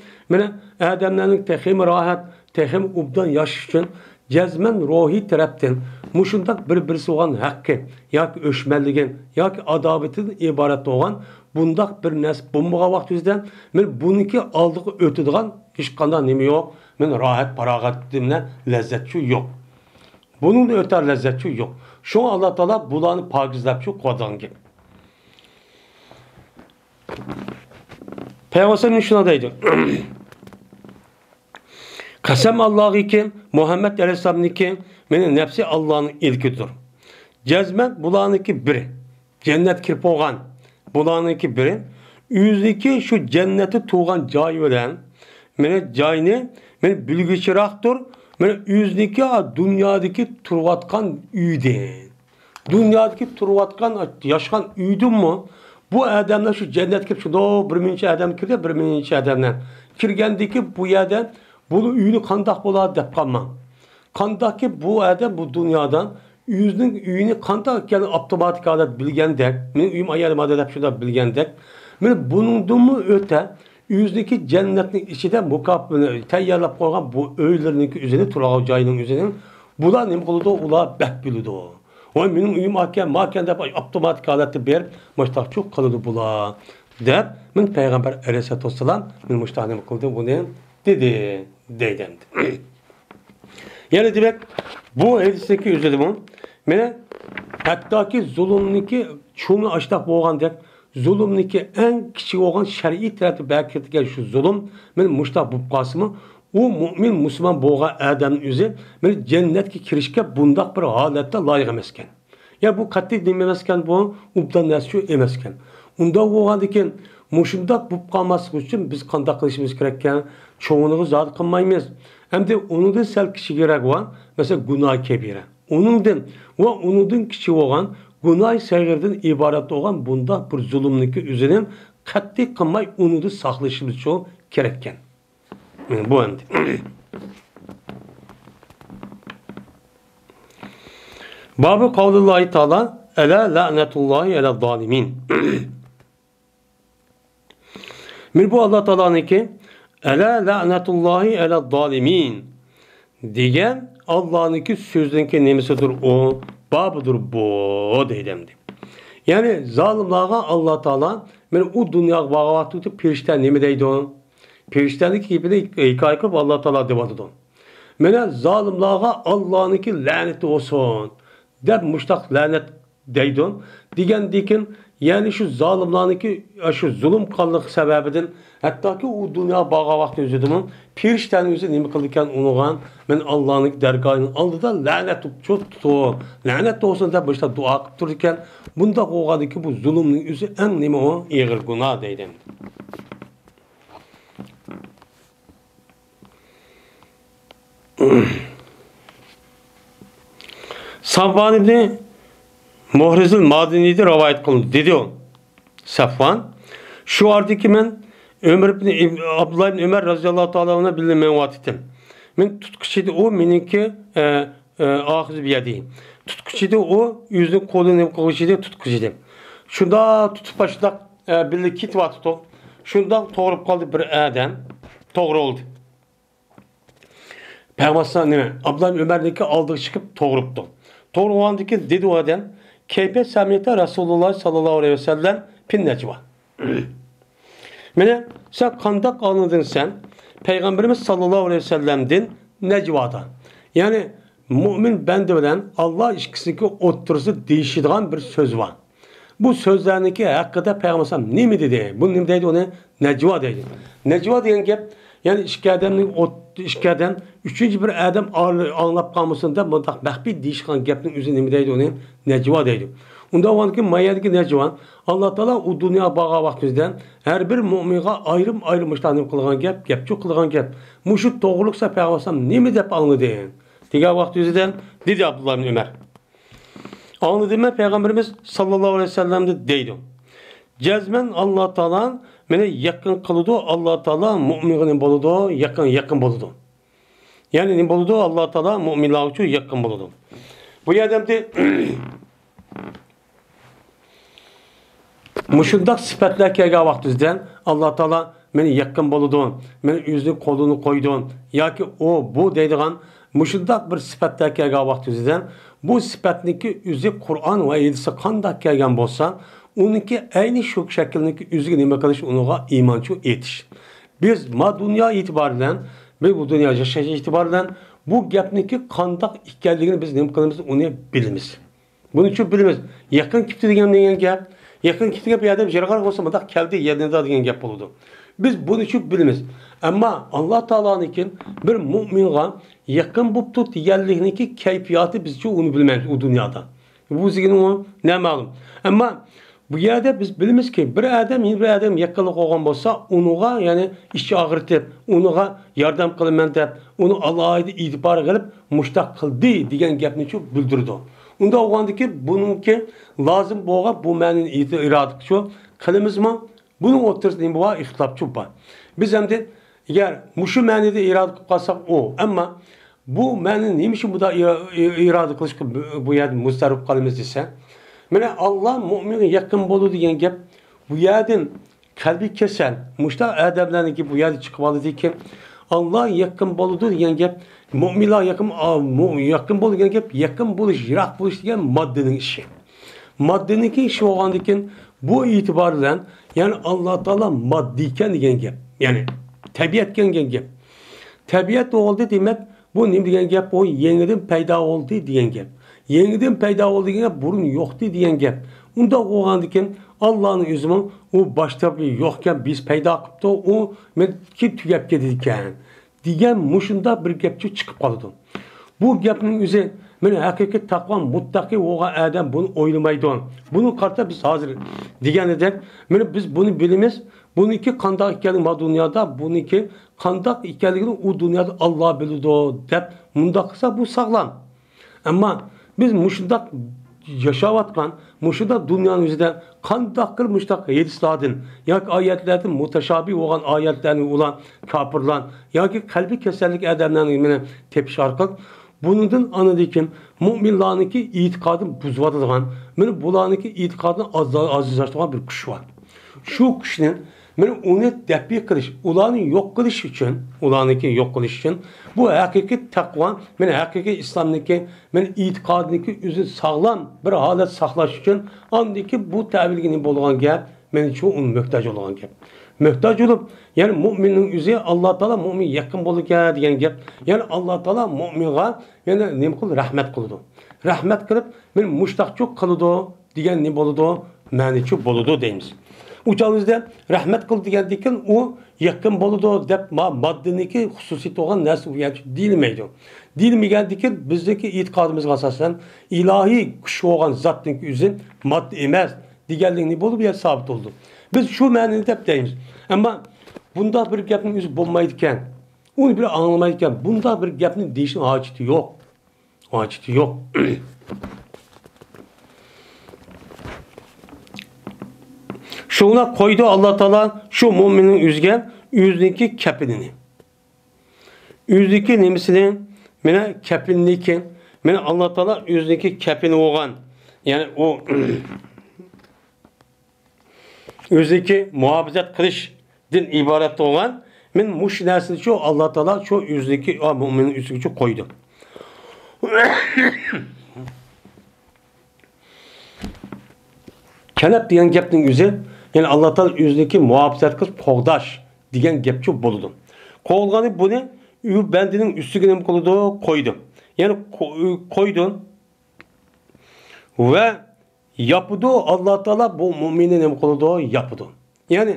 adamların tehim rahat, tehim ubdan yaş için cezmen ruhi taraftan muşundak birisi olan hakkı, ya ki öşmelliğin, ya ki adabetin ibaret olan bundak bir nes bombağa vaxtizden bununki aldığı ötüdüğün hiç kandan nemi yok. Rahat paragat dimle lezzetçi yok. Bunun da öter lezzetçi yok. Şu Allah Teala bulanı pakizlepçi kodan gibi. Peygamber'in şuna deydi. Kasem Allah'ı ki Muhammed Aleyhisselam'ın ki benim nefsi Allah'ın ilkidir. Cezmet bulanı ki biri. Cennet kirp olgan bulanı ki biri. Yüzdeki şu cenneti tuğan cayı ölen cayını bilgiçiraktır. Yüzdeki dünyadaki turvatkan üyde. Dünyadaki turvatkan yaşayan üydün mu? Bu adamlar şu cennet kirp şurada bir minçe adam kirdi, bir minçe adamlar. Kirgendeki bu yerden bunu üyünü kandak buladı dep kalmam. Kandak bu adam bu dünyadan yüzünün üyünü kandak yani otomatik adet bilgendek. Benim üyüm ayarım adet şurada bilgendek. Bunun mu öte yüzdeki cennetin içinde mukabını teyyarlap koygan bu öğlerinin üzerine turağı cayının üzerine bular ne kılıdı ula behbülüdü o. O benim üyüm mahken de otomatik adeti bir müştak çok kalıdı bula. Dep men Peygamber Aleyhisselatü Vesselam men müştahanem kıldı bunu dedi deydendi. Yani demek bu hadisteki üzerimin mene hatta ki zulümniki çoğunu açtak boğan dek zulümniki en küçük olan şer'i tarafı belki şu zulüm men müştak bu kasımı o mümin Müslüman boğa adamın üzeri men cennetki kirişke bundak bir halette layık emesken. Ya bu katli dememesken bu ubdan nesyo emesken. Unda boğan diken muşundak bu kalması için biz kandak kılışımız gerekken çoğunluğu zat kılmaymiz. Hem de onun da sel kişi gerek var. Mesela günah kebire. Onundan kişi olan günah seyirden ibaret olan bunda bir zulümlükü üzerine katli kılmay onu da saklaşımız çok gerekken. Yani bu hem de. Babı kavlullahi ta'ala Ela la'netullahi ala zalimin. Min bu Allah Teala'nın ki Ela la'netullahi ala zalimin diyen Allah'ın ki sözünün ki nemisidir o, babıdır bu deydemdi. Yani zalimlağa Allah Teala men o dünya bağa tutup perişten nemi deydi o? Periştenlik gibi de hikaye kılıp Allah Teala devadı. Mene zalimlağa Allah'ın ki laneti olsun. Dep muştak lanet deydin. Diken yani şu zalimlarınki şu zulüm kallık sebebiden hatta ki o dünya bağa vakti özüdümün pirişten özü nemi kılırken unuğan men Allah'ın dergahını aldı da lanet tuttu. Lanet olsun da başta dua kıp dururken bunda oğadı ki bu zulümün özü en nemi o iğir günah deydim. Safvan İbni Muhrizül Madini'de rivayet kılındı. Dedi o. Safvan. Şu vardı ki ben Abdullah ibn Ömer razıyallahu ta'ala ona bildim menvat ettim. Men tutkuşuydu o meninki ahız bir yedi. Tutkuşuydu o yüzünü kolunu koğuşuydu tutkuşuydu. Şunda tutup başladık bildi kit var tutup. Şunda doğrup kaldı bir adam. Doğru oldu. Peygamber ne? Abdullah ibn Ömer'deki aldığı çıkıp doğruptu. Doğru olandaki dedi o adam. Keyfe samiyete Resulullah sallallahu aleyhi ve sellem pin necva. Mene sen kandak anladın sen. Peygamberimiz sallallahu aleyhi ve sellem'din necvada. Yani mümin bende bilen Allah ilişkisindeki oturması değişilen bir söz var. Bu sözlerindeki hakkında Peygamber sallallahu ne mi dedi? Bu ne dedi ona? Necva dedi. Necva diyen gep yani işkeden üçüncü bir adam anlap kalmasında məhbi değişken gepnin üzerine mi deydi onu? Necva deydi. Onda o anki mayadaki necva Allah Teala o dünya bağa vaktimizden her bir mümin'e ayrım işlerini kılgan gep çok kılgan gep. Muşut doğruluksa Peygamber ne mi dep anladı? Diğer vaktimizden dedi Abdullah ibn Ömer. Anladı mı Peygamberimiz sallallahu aleyhi ve sellem'de deydi. Cezmen Allah Teala mene yakın kılıdı Allah Teala mümin'in boludu yakın boludu. Yani ne boludu Allah Teala müminler için yakın boludu. Bu adamda muşundak sıfatlar kelgen vaktimizden Allah Teala meni yakın boludu. Meni yüzünü kolunu koydu. Ya ki o bu deydiğin muşundak bir sıfatlar kelgen vaktimizden bu sıfatniki yüzü Kur'an ve edisi kandak kelgen bolsa onunki aynı şu şekildeki üzgün nime kılış onuğa imançı etiş. Biz ma dünya itibariyle ve bu dünya yaşayıcı itibariyle bu gapniki kandak ikkenligini biz nime kılımız onu bilimiz. Bunun için bilimiz. Yakın kipti degen gap. Yakın kipti bir adam jirgar olsa madak keldi yerinde degen gap oldu. Biz bunun için bilimiz. Ama Allah Teala'nınki bir mümin'e yakın bu tut yerliğindeki keyfiyatı biz çok onu bilmeyiz o dünyada. Bu zihnin o ne malum. Ama bu yerde biz bilimiz ki bir adam yakınlık olgan bolsa onuğa yani işi ağırtıp onuğa yardım kılman dep onu Allah'a itibar kılıp muştak kıldı degan gapni çok bildirdi. Unda olgandaki bununki lazım boğa bu menin iradık şu kılımız mı? Bunun oturduğu bu ihtilafçı var. Biz hem de eğer muşu menide iradık kalsak o ama bu menin neymiş bu da iradık kılış bu yerde mustarif kalımız ise mene Allah mümin'e yakın bolu diyen gap bu yerden kalbi kesen muşta adamlarının ki bu yerde çıkmalı ki Allah yakın boludur diyen gap müminler yakın bolu diyen gap yakın buluş, yirak buluş diyen maddenin işi. Maddenin ki işi olandıkken bu itibarla yani Allah Teala maddiyken diyen gap yani tabiatken diyen gap. Tabiat oldu demek bu ne diyen gap o yeniden peyda oldu diyen gap. Yeniden peyda oldu diyen burun yoktu diyen gap. Unda oğandıkken Allah'ın yüzümü o başta bir yokken biz peyda kıptı o ki tügep gediyken diyen muşunda bir gapçı çıkıp kaldı. Bu gapının yüzü mene hakiki takva muttaki oğa adam bunu oylamaydı. Bunu karta biz hazır diyen eder. Mene biz bunu bilimiz. Bununki kanda gelin ma dünyada bununki qandaq ekanligini u dunyoda Alloh biladi deb mundaq qilsa bu sog'lom. Ammo biz mushundaq yaşayotgan, mushunda dunyoning o'zida qandaq qilib mushtaq hadislardan yoki oyatlardan mutashabih bo'lgan oyatlarni ular kofirlar yoki qalbiy kasallik odamlarni tepish orqali bundan anadikin mo'minlarniki e'tiqodini buzadigan, mana bularniki e'tiqodini azizlashtirgan bir kuch bor. Shu kuchni mana uni dafiy qilish, ularni yo'q qilish uchun, ularniki yo'q qilish uchun bu haqiqiy taqvo, mana haqiqiy islomniki, mana e'tiqodniki o'zi sog'lom bir holat saqlash uchun andiki bu ta'vilgini bo'lgan gap, men shu un muhtoj bo'lgan gap. Muhtoj bo'lib, ya'ni mu'minning o'zi Alloh taolo mu'min yaqin bo'lgan degan gap. Ya'ni Alloh taolo mu'minga yana nima qildi? Rahmat qildi. Rahmat qilib, men mushtaqchoq qildi degan ne bo'ladi? Ma'nichi bo'ladi deymiz. Uçağımızda rahmet kıl degandikin u yaqin bo'ladi deb moddaniki xususiyat bo'lgan narsa u deyilmaydi. Deyilmagandikin bizdagi e'tiqodimizga asosan ilohiy kuch bo'lgan zotning o'zi modda emas deganlikni bo'lib sabit oldu. Biz shu ma'noni deb deymiz. Ammo bunda bir gapning o'zi bo'lmaydi ekan. Uni bir anglamaydi ekan. Bunda bir gapni deyishning hojati yo'q. Hojati yo'q. Şuna koydu Allah Teala şu müminin yüzge yüzdeki kepinini. Yüzdeki nimisini mene kepinlikin mene Allah Teala yüzdeki kepini olan yani o yüzdeki muhabbet kılış din ibaret olan men muş dersini şu Allah Teala şu yüzdeki müminin yüzdeki koydu. Kelep diyen gepnin yüzü yani Allah Teala yüzdeki muhabbet kız qoğdaş degan gepçi bo'ldi. Qo'lgani buni bendining ustiga nima qildi? Qo'ydi. Yani qo'ydi ve yapdı Allah Teala bu mu'mini nima qildi? Yapdı. Yani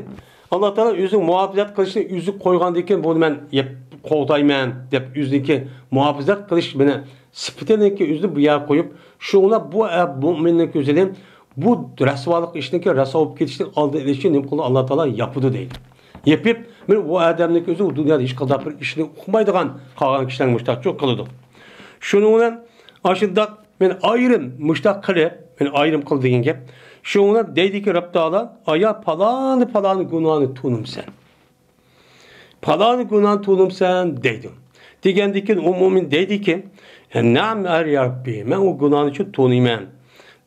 Allah Teala o'zi muhabbet qilishni o'zi qo'ygandan keyin buni men qo'g'dayman deb o'ziki muhabbet qilish meni sifatiniki o'zi bu yer qo'yib, shuna bu mu'minning o'zidan bu rasvolik ishniki raso bo'lib ketishning oldini olishni nima qildi? Alloh taolo yapdi deydi. Yapib, men bu odamning o'zi u dunyoda hech qanday bir ishni uqmaydigan qolgan kishilar mushtaqchoq qiladi. Shuning bilan ashundaq men ayrim mushtaq qilib, men ayrim qil degan gap. Shuning bilan deydiki Rabb taolo, aya falani gunohni tunimsan. Falani gunohni tunimsan deydi. Degandikin u mo'min deydiki, "Na'am ya Rabbi, men u gunohni uchun tuniyman."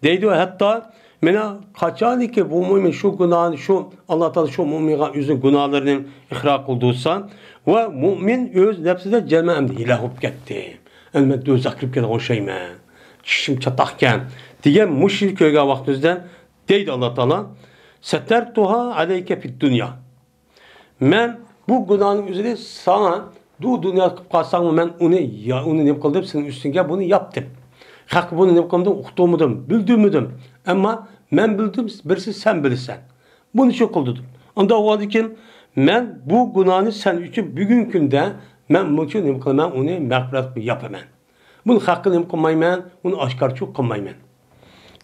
Deydi hatta mena qachoniki bu mo'min shu gunohni shu Alloh taolo shu mo'minga o'zi gunohlarini iqror qildiysa va mo'min o'z nafsida jama'amni ilah bo'lib ketdi. Albatta do'zax kirib ketgan o'shayman. Tishim chataqkan degan mushrik ko'rgan vaqtimizda deydi Alloh taolo satartuha alayka fid dunya. Men bu gunohning o'zini sana bu dunyo qilib qolsam men uni nima qildim? Sening ustingga buni yapdim. Hak bunu ne yapmadım? Uqtırmadım, bildirmedim. Ama ben bildim, birisi sen bilirsen. Bunu çok kıldım. Onda o adı ki, ben bu günahını sen için bugün günde, ben bunun için ne yapayım? Ben onu mağfiret yapamam. Bunun hakkını ne yapayım? Onu aşkar çok kılmayayım.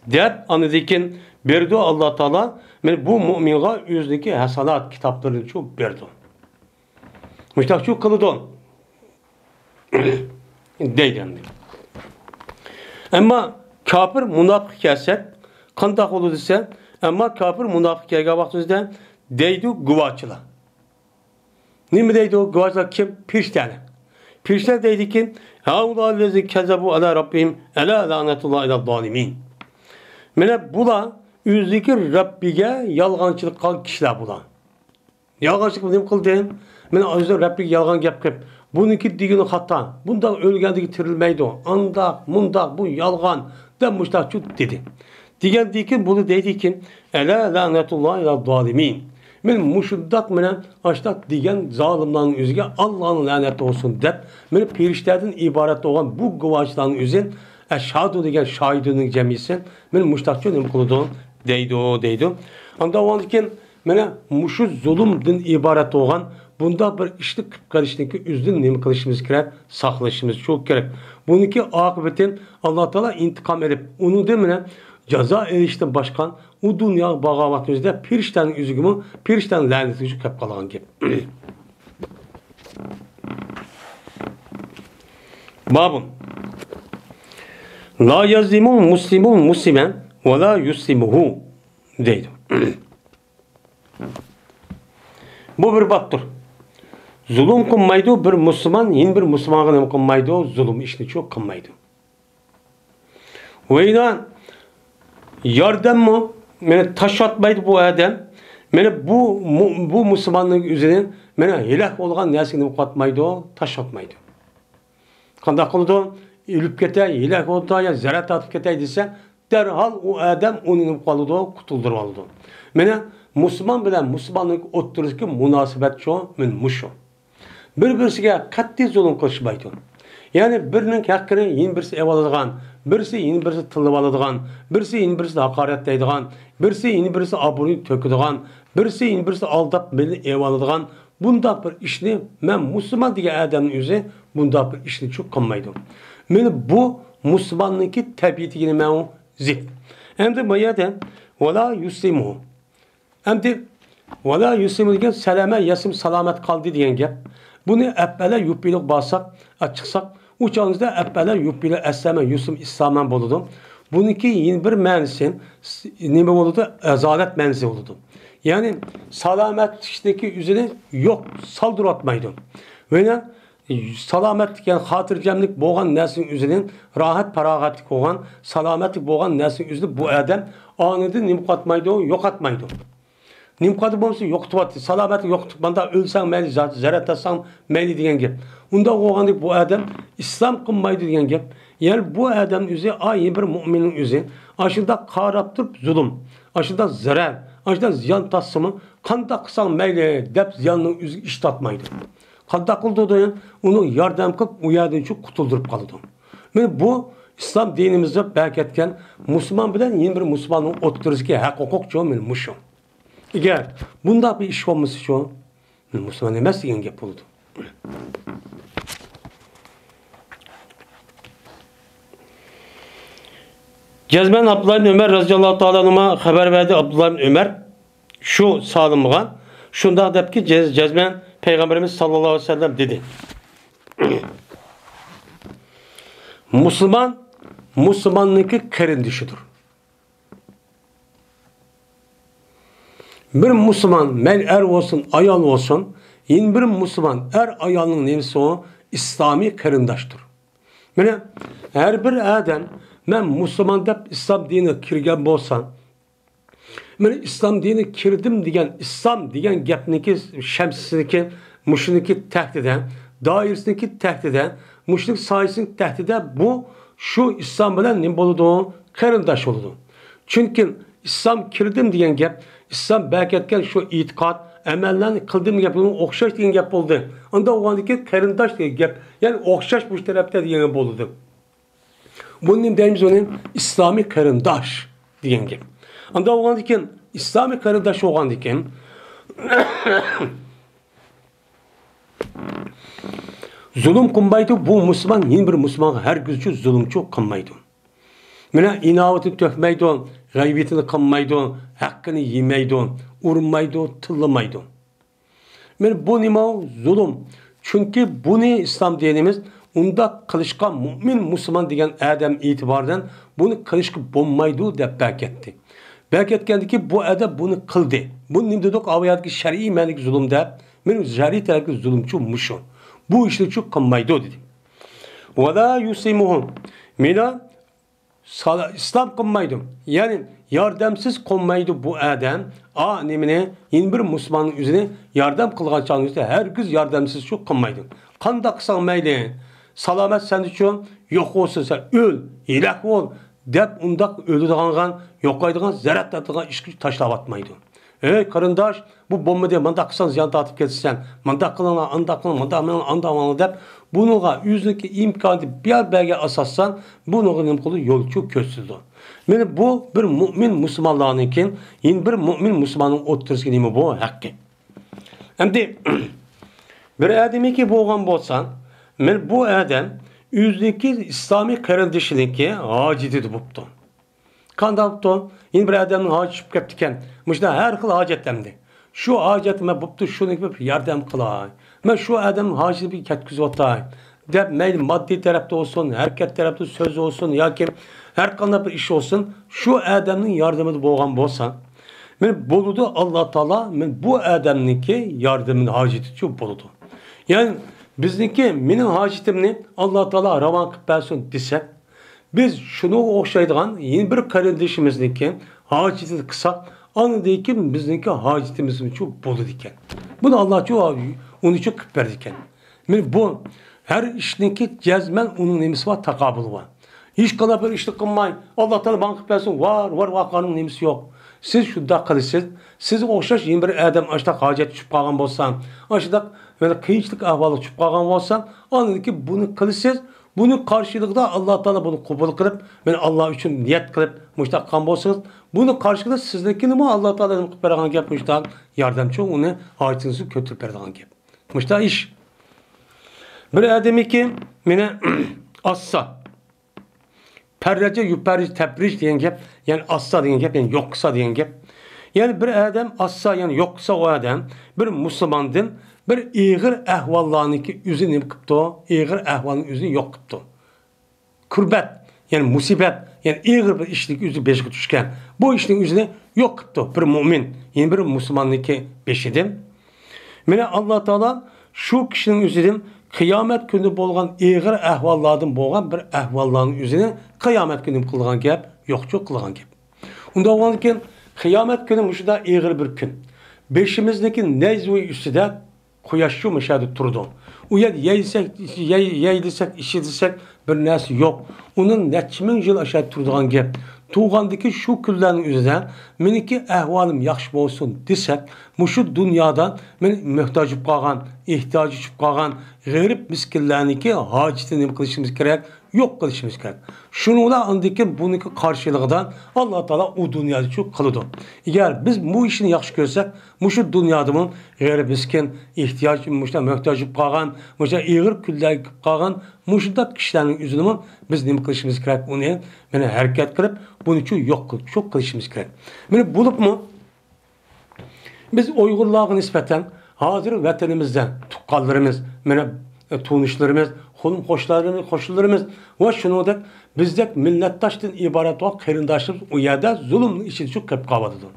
Deyip anladı ki, berdi Allah Teala, ben bu müminga yüzdeki hasanat kitaplarını çok berdi. Müştak çok kıldı. Deydi. Ama kafir münafık gelse, qandaq olur dese, ama kafir münafık gelgen vaxtımızda deydi guvachılar. Nima deydi o guvachılar kim? Piriştler. Piriştler deydi ki, "Haulâllezî kezebu alâ rabbihim elâ lânetullâhi ilâ zâlimîn." Mene bula o'zligi Rabbiga yolg'onchilik qilgan kishilar bular. Yolg'onchilik nima qildi? Mene o'zi Rabbiga yolg'on gap qilib, buniki degani xato. Bunda o'lgandagi tirilmaydi. Andaq, mundaq bu yolg'on deb mushtaqchu dedi. Degandikin bunu deydi ki, "Ela lanetullahi ila zalimin." Men mushundaq bilan ashtaq degan zolimlarning o'ziga Allohning la'nati olsun deb, meni perishtadan iborat bo'lgan bu guvohlarning o'zi ashhadu degan shohidining jamisi men mushtaqchu nima qildi? deydi. Anda o'nkin mena mushu zulmdan iborat bo'lgan bunda bir ishni qilib qilishninki o'zidan nima qilishimiz kerak? Saqlashimiz çok kerak. Buniki oqibatin Alloh taolo intiqom olib, unidan bilan jazo erishdan boshqa u dunyo bag'ovatimizda perishtaning o'zigimi, perishtaning la'natiga kelib qolgan gap. Babun. La yazlimun muslimun muslimen ve la yuslimuhu deydi. Bu bir baptır. Zulüm kılmaydı bir Müslüman, yine bir Müslüman'a ne kılmaydı, zulüm işini çok kılmaydı. Ve inan yardım mı? Beni taş atmaydı bu adam. Beni bu Müslümanlık üzerine beni hilak olgan nesini katmaydı, taş atmaydı. Kanda kıldı, ölüp ketey, hilak oldu ya zarat atıp ketey dese derhal o adam onun kalıdı, kutuldurup aldı. Beni Müslüman bilen Müslümanlık otururken münasebet çoğu, men muşu. Bir-birisiga qattiq zulm qilishmaydi. Ya'ni birining haqqini yeni birisi evalaydigan, birisi yeni birisi tilib oladigan, birisi yeni birisi haqoratlaydigan, birisi yeni birisi obro'ni to'kadigan, birisi yeni birisi aldab meni evalaydigan bundaq bir ishni men musulmon degan odamning o'zi bundaq bir ishni çok qilmaydi. Meni bu musulmonniki tabiatiga men zid. Endi bu yerda wala yuslimu. Endi wala yuslimu degan salama yasim salomat qoldi degan gap. Bunu əvvələ yuppilik basaq, çıxsaq, uçağınızda əvvələ yuppilik əsləmə, yusum İslamən boludu. Bununki yeni bir mənisi, ne boludu? Əzalət mənisi boludu. Yani salametlikdeki üzerine yok, saldır atmaydı. Ve salametlik yani hatırcemlik boğan neslin üzerine rahat paragatlik olan, salametlik boğan neslin üzerine bu adam anında nimkatmaydı, yok atmaydı. Nimkatı olmasa yok tuvatı, salametlik yok tutmanda ölsen meyli, zarat etsen meyli diyen gep. Onda oğandık bu adam İslam kılmaydı diyen gep. Yani bu adam üzerine aynı bir müminin üzerine aşırıda karaptırıp zulüm, aşırıda zarar, aşırıda ziyan tasımı, kanda kısan meyli, dep ziyanının üzerine iş tatmaydı. Kanda kıldı da onu yardım kılıp uyardığın için kutuldurup kaldı. Yani bu İslam dinimizde belki etken Müslüman bilen yeni bir Müslümanın otururuz ki hak hukuk çoğu benim muşum. Eğer bunda bir iş olması şu, Müslüman emez diyen gep oldu. Cezmen Abdullah bin Ömer radıyallahu ta'ala'nıma haber verdi Abdullah bin Ömer şu sağlımığa. Şunda dep ki Cezmen Peygamberimiz sallallahu aleyhi ve sellem dedi. Müslüman, Müslümanlıkı karındışıdır. Bir Müslüman men er olsun, ayal olsun, yine bir Müslüman er ayalının neyse o İslami karındaştır. Yani her bir adam men Müslüman dep İslam dinine kirgen bolsan, men İslam dinine kirdim diyen İslam diyen gapniki şemsisindeki müşriki tehdide, dairesindeki tehdide, müşrik sayesinde tehdide bu şu İslam bilen ne boludu? Karındaş oldu. Çünkü İslam kirdim diyen gap, İslam belki etken şu itikat, emellerini kıldım yapının okşaş diyen gap oldu. Onda o andaki karındaş diyen gap, yani okşaş bu tarafta diyen gap oldu. Bunun deyimiz onun İslami karındaş diyen gap. Onda o andaki İslami karındaş o andaki zulüm kılmaydı bu Müslüman, yeni bir Müslüman her gücü zulümçü kılmaydı. Mene inavatı tökmeydi, gaybetini kılmaydı, hakkını yemeydi, urmaydı, tılmaydı. Mene bu nima zulüm. Çünkü bunu İslam dinimiz onda kılışka mümin Müslüman diyen adam itibardan bunu kılışkı bulmaydı de beketti. Beketkendi ki bu adam bunu kıldı. Bu nimdoduk avayadaki şer'i melik zulümde benim şer'i tarafı zulümçü muşum. Bu işleri çok kılmaydı dedi. Ve la yusimuhum. Mena İslam kılmaydı. Yani yardımsız kılmaydı bu adam. Nemine yeni bir Müslümanın üzerine yardım kılacağınızda herkes yardımsız çok kılmaydı. Kanda kısan meyli. Salamet sen için yok olsun sen öl, ilak ol. Dep undak ölüdüğün, yokaydığın, zarat atığın işki taşlap atmaydı. Ey karındaş, bu bomba diye mandak kısan ziyan atıp ketsen, mandak kılana, andak kılana, mandak dep, bunuğa yüzündeki imkanı bir belge asassan, bunuğa kulu yolcu köstüdü. Yani bu bir mümin Müslümanlarınkin, yine bir mümin Müslümanın oturursun neymi bu hakkı. Şimdi bir ademi ki boğan bolsan, bu adam yüzdeki İslami karındışınınki hacit edip buptu. Kanda buptu, yine bir adamın hacit çıkıp keptiken, müşna her kıl hacet demdi. Şu hacetime buptu, şunu gibi yardım kılay. Ben şu adamın haceti bir ketküz otay. deb mayli moddiy tarafda olsun, hareket tarafda söz olsun yoki her qanday bir iş olsun, şu adamning yordamida bo'lgan bo'lsa, men bo'ludi Alloh taolo men bu odamniki yordamini hojati uchun bo'ludi. Ya'ni bizniki mening hojatimni Alloh taolo ravon qilib bersin desak, biz shuni o'xshaydigan yeni bir qarindishimizniki hojatini qilsak, andan keyin bizniki hojatimiz uchun bo'ladi ekan. Buni Alloh onun uchun qilib berdi ekan. Men bu her ishniki jazman uning nimasi bor, taqobuli bor. Hiç kadar bir işlik kılmayın. Allah Teala bana kıplasın. Var vakanın nemisi yok. Siz şurada kılısınız. Siz okşaş yeni bir adam aşıda hacet çıkıp kalgan bolsan, aşıda böyle kıyınçlık ahvalı çıkıp kalgan bolsan, anladı ki bunu kılısınız. Bunun karşılığında Allah Teala bunu kabul kılıp, ben Allah için niyet kılıp, müştak kan bolsanız, bunun karşılığında sizdekini mi Allah Teala'nın kıplarına gep, müştak yardımcı onu hacetinizi kötürüp verdiğine gep. Müştak iş. Bir ademi ki, mene assa. Perrece yuparı tebriş diyen gep, yani assa diyen gep, yani yoksa diyen gep. Yani bir adam assa, yani yoksa o adam, bir Müslümandın, bir iğir ehvallarını ki üzünü kıptı, iğir ehvalının üzünü yok kıptı. Kurbet, yani musibet, yani iğir bir işlik üzü beşik düşken, bu işin üzünü yok kıptı. Bir mümin, yani bir Müslümanın ki beşidim. Mene Allah Teala şu kişinin üzünü kıyamet günü bolgan iğir ahvallardan bolgan bir ahvalların üzerine kıyamet günü kılgan gep, yokçu kılgan gep. Onda olan ki kıyamet günü müşüda iğir bir gün. Beşimizdeki nezvi üstüde kuyaşçı müşahede turdu. Uyad yeydisek, işidisek bir nesi yok. Onun neçmin yıl aşağı turduğun gep. Tuğandaki şu küllerin üzerine meniki ahvalım yaxşı olsun desek, muşu dünyadan men mühtacıp kalgan, ihtiyacı çıp kalgan, garip miskinlerniki hacetini kılışımız gerek, yok kılışımız gerek. Şunu da andaki bununki karşılığından Allah Teala o dünyada çok kılıdı. Eğer biz bu işini yaxşı görsek, muşu dünyadımın garip miskin, ihtiyacı, muşta mühtacıp kalgan, muşta iğir küller kalgan, muşudat kişilerin üzerine biz ne kılışımız gerek, onu yani hareket kılıp, bunun için yok kılıp, çok kılışımız gerek. Yani bulup mu? Biz Uygurluğa nispeten hazır vatanımızdan tukkallarımız, tunuşlarımız, hoşlarımız ve şunu da bizdek millettaştan ibaret olan kırındaşlarımız o yerde zulüm için çok kıp kavadıdır.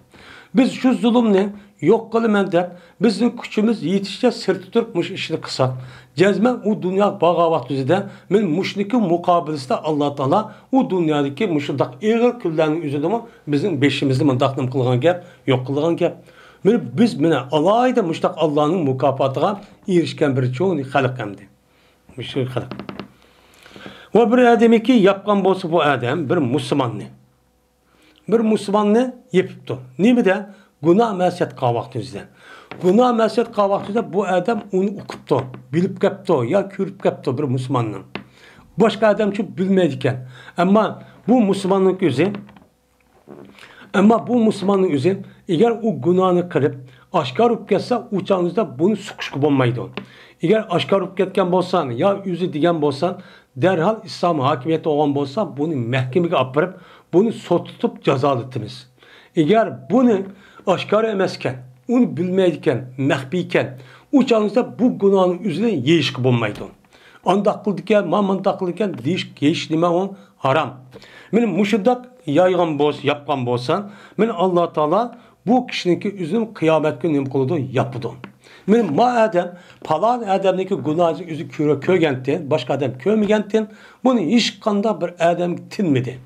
Biz şu zulümle yok kılım de bizim küçümüz yetişçe sırtı tutmuş işini kısa. Cezmen o dünya bağavat düzeyden men müşriki mukabilesinde Allah Teala o dünyadaki müşrik iğir küllerinin üzerinde bizim beşimizde mındaknım kılgan gep, yok kılgan gep. Biz alayda müştak Allah'ın mukafatına erişken bir çoğunu halık emdi. Müşrik halık. Ve bir ademi ki yapkan bolsa bu adam bir Müslümanlı. Bir Müslümanlı yapıptı. Ne de günah mesiyet kavaktızda. Günah mesiyet kavaktızda bu adam onu okuptu, bilip kaptı ya körüp kaptı bir Müslümanın. Başka adam çok bilmedikken. Ama bu Müslümanın özü, eğer o günahını kırıp aşkar olup gelse uçağınızda bunu sıkışkı olmaydı. Eğer aşkar olup ketken bolsan ya yüzü digen bolsan derhal İslam hakimiyeti olan bolsa bunu mahkemeye apırıp bunu sot tutup cezalıttınız. Eğer bunu aşkar emezken, onu bilmeydikken, mehbiyken uçağınızda bu günahın üzerine yeşik olmaydı. Andak kıldıkken, mamandak kıldıkken yeşik deme o haram. Benim müşiddak yapkan bolsan, men Allah Teala bu kişininki üzüm kıyamet günü kılıdı yapıdı. Benim madem palan adamdaki günahı üzü kögentin, başka adam kömegentin, bunu hiç kanda bir adam tinmedi.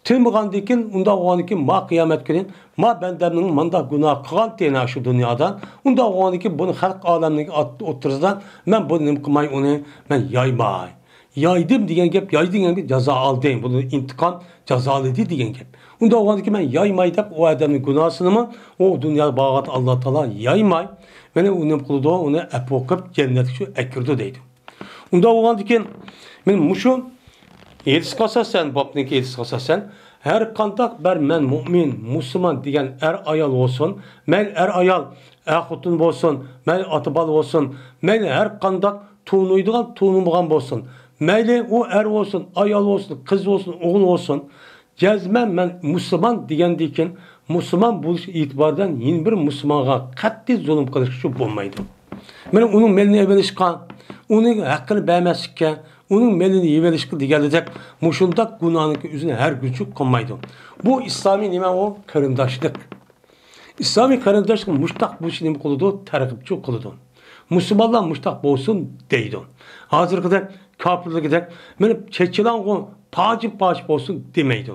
Tinmegandikin, unda oğaniki ma kıyamet günü, ma bendeminin manda günah kılan tena şu dünyadan, unda oğaniki bunu halk alemindeki oturuzdan, ben bunu kımay onu, ben yaymay. Yaydım diyen gep, yaydım gep ceza aldayım. Bunu intikam cezalıydı diyen gep. Onda o anda ki ben yaymaydım o adamın günahsını mı? O dünya bağat Allah Teala yaymay. Beni onun kuluda onu epokıp cenneti şu ekirdi deydi. Onda o anda ki ben muşu yedis kasasen, babniki yedis kasasen her kandak ber men mümin, Müslüman diyen er ayal olsun. Men er ayal, hutun olsun. Men atıbal olsun. Men her kandak tuğnuyduğun tuğnumuğan olsun. Meyli o er olsun, ayal olsun, kız olsun, oğul olsun. Cezmen ben Müslüman diyen Müslüman buluş itibardan yeni bir Müslümana katli zulüm kılış şu bulmaydı. Ben onun meline evvel çıkan, Onun hakkını beğenmezlikке, onun melini yivelişki digelecek, muşundak günahınki üzerine her gücü konmaydı. Bu İslami nime o karındaşlık. İslami karındaşlık muştak bu şeyin kuludu, terkipçi kuludu. Müslümanlar muştak bolsun deydi. Hazır kadar kafirlik gider, benim çeçilen o pacip olsun demeydi.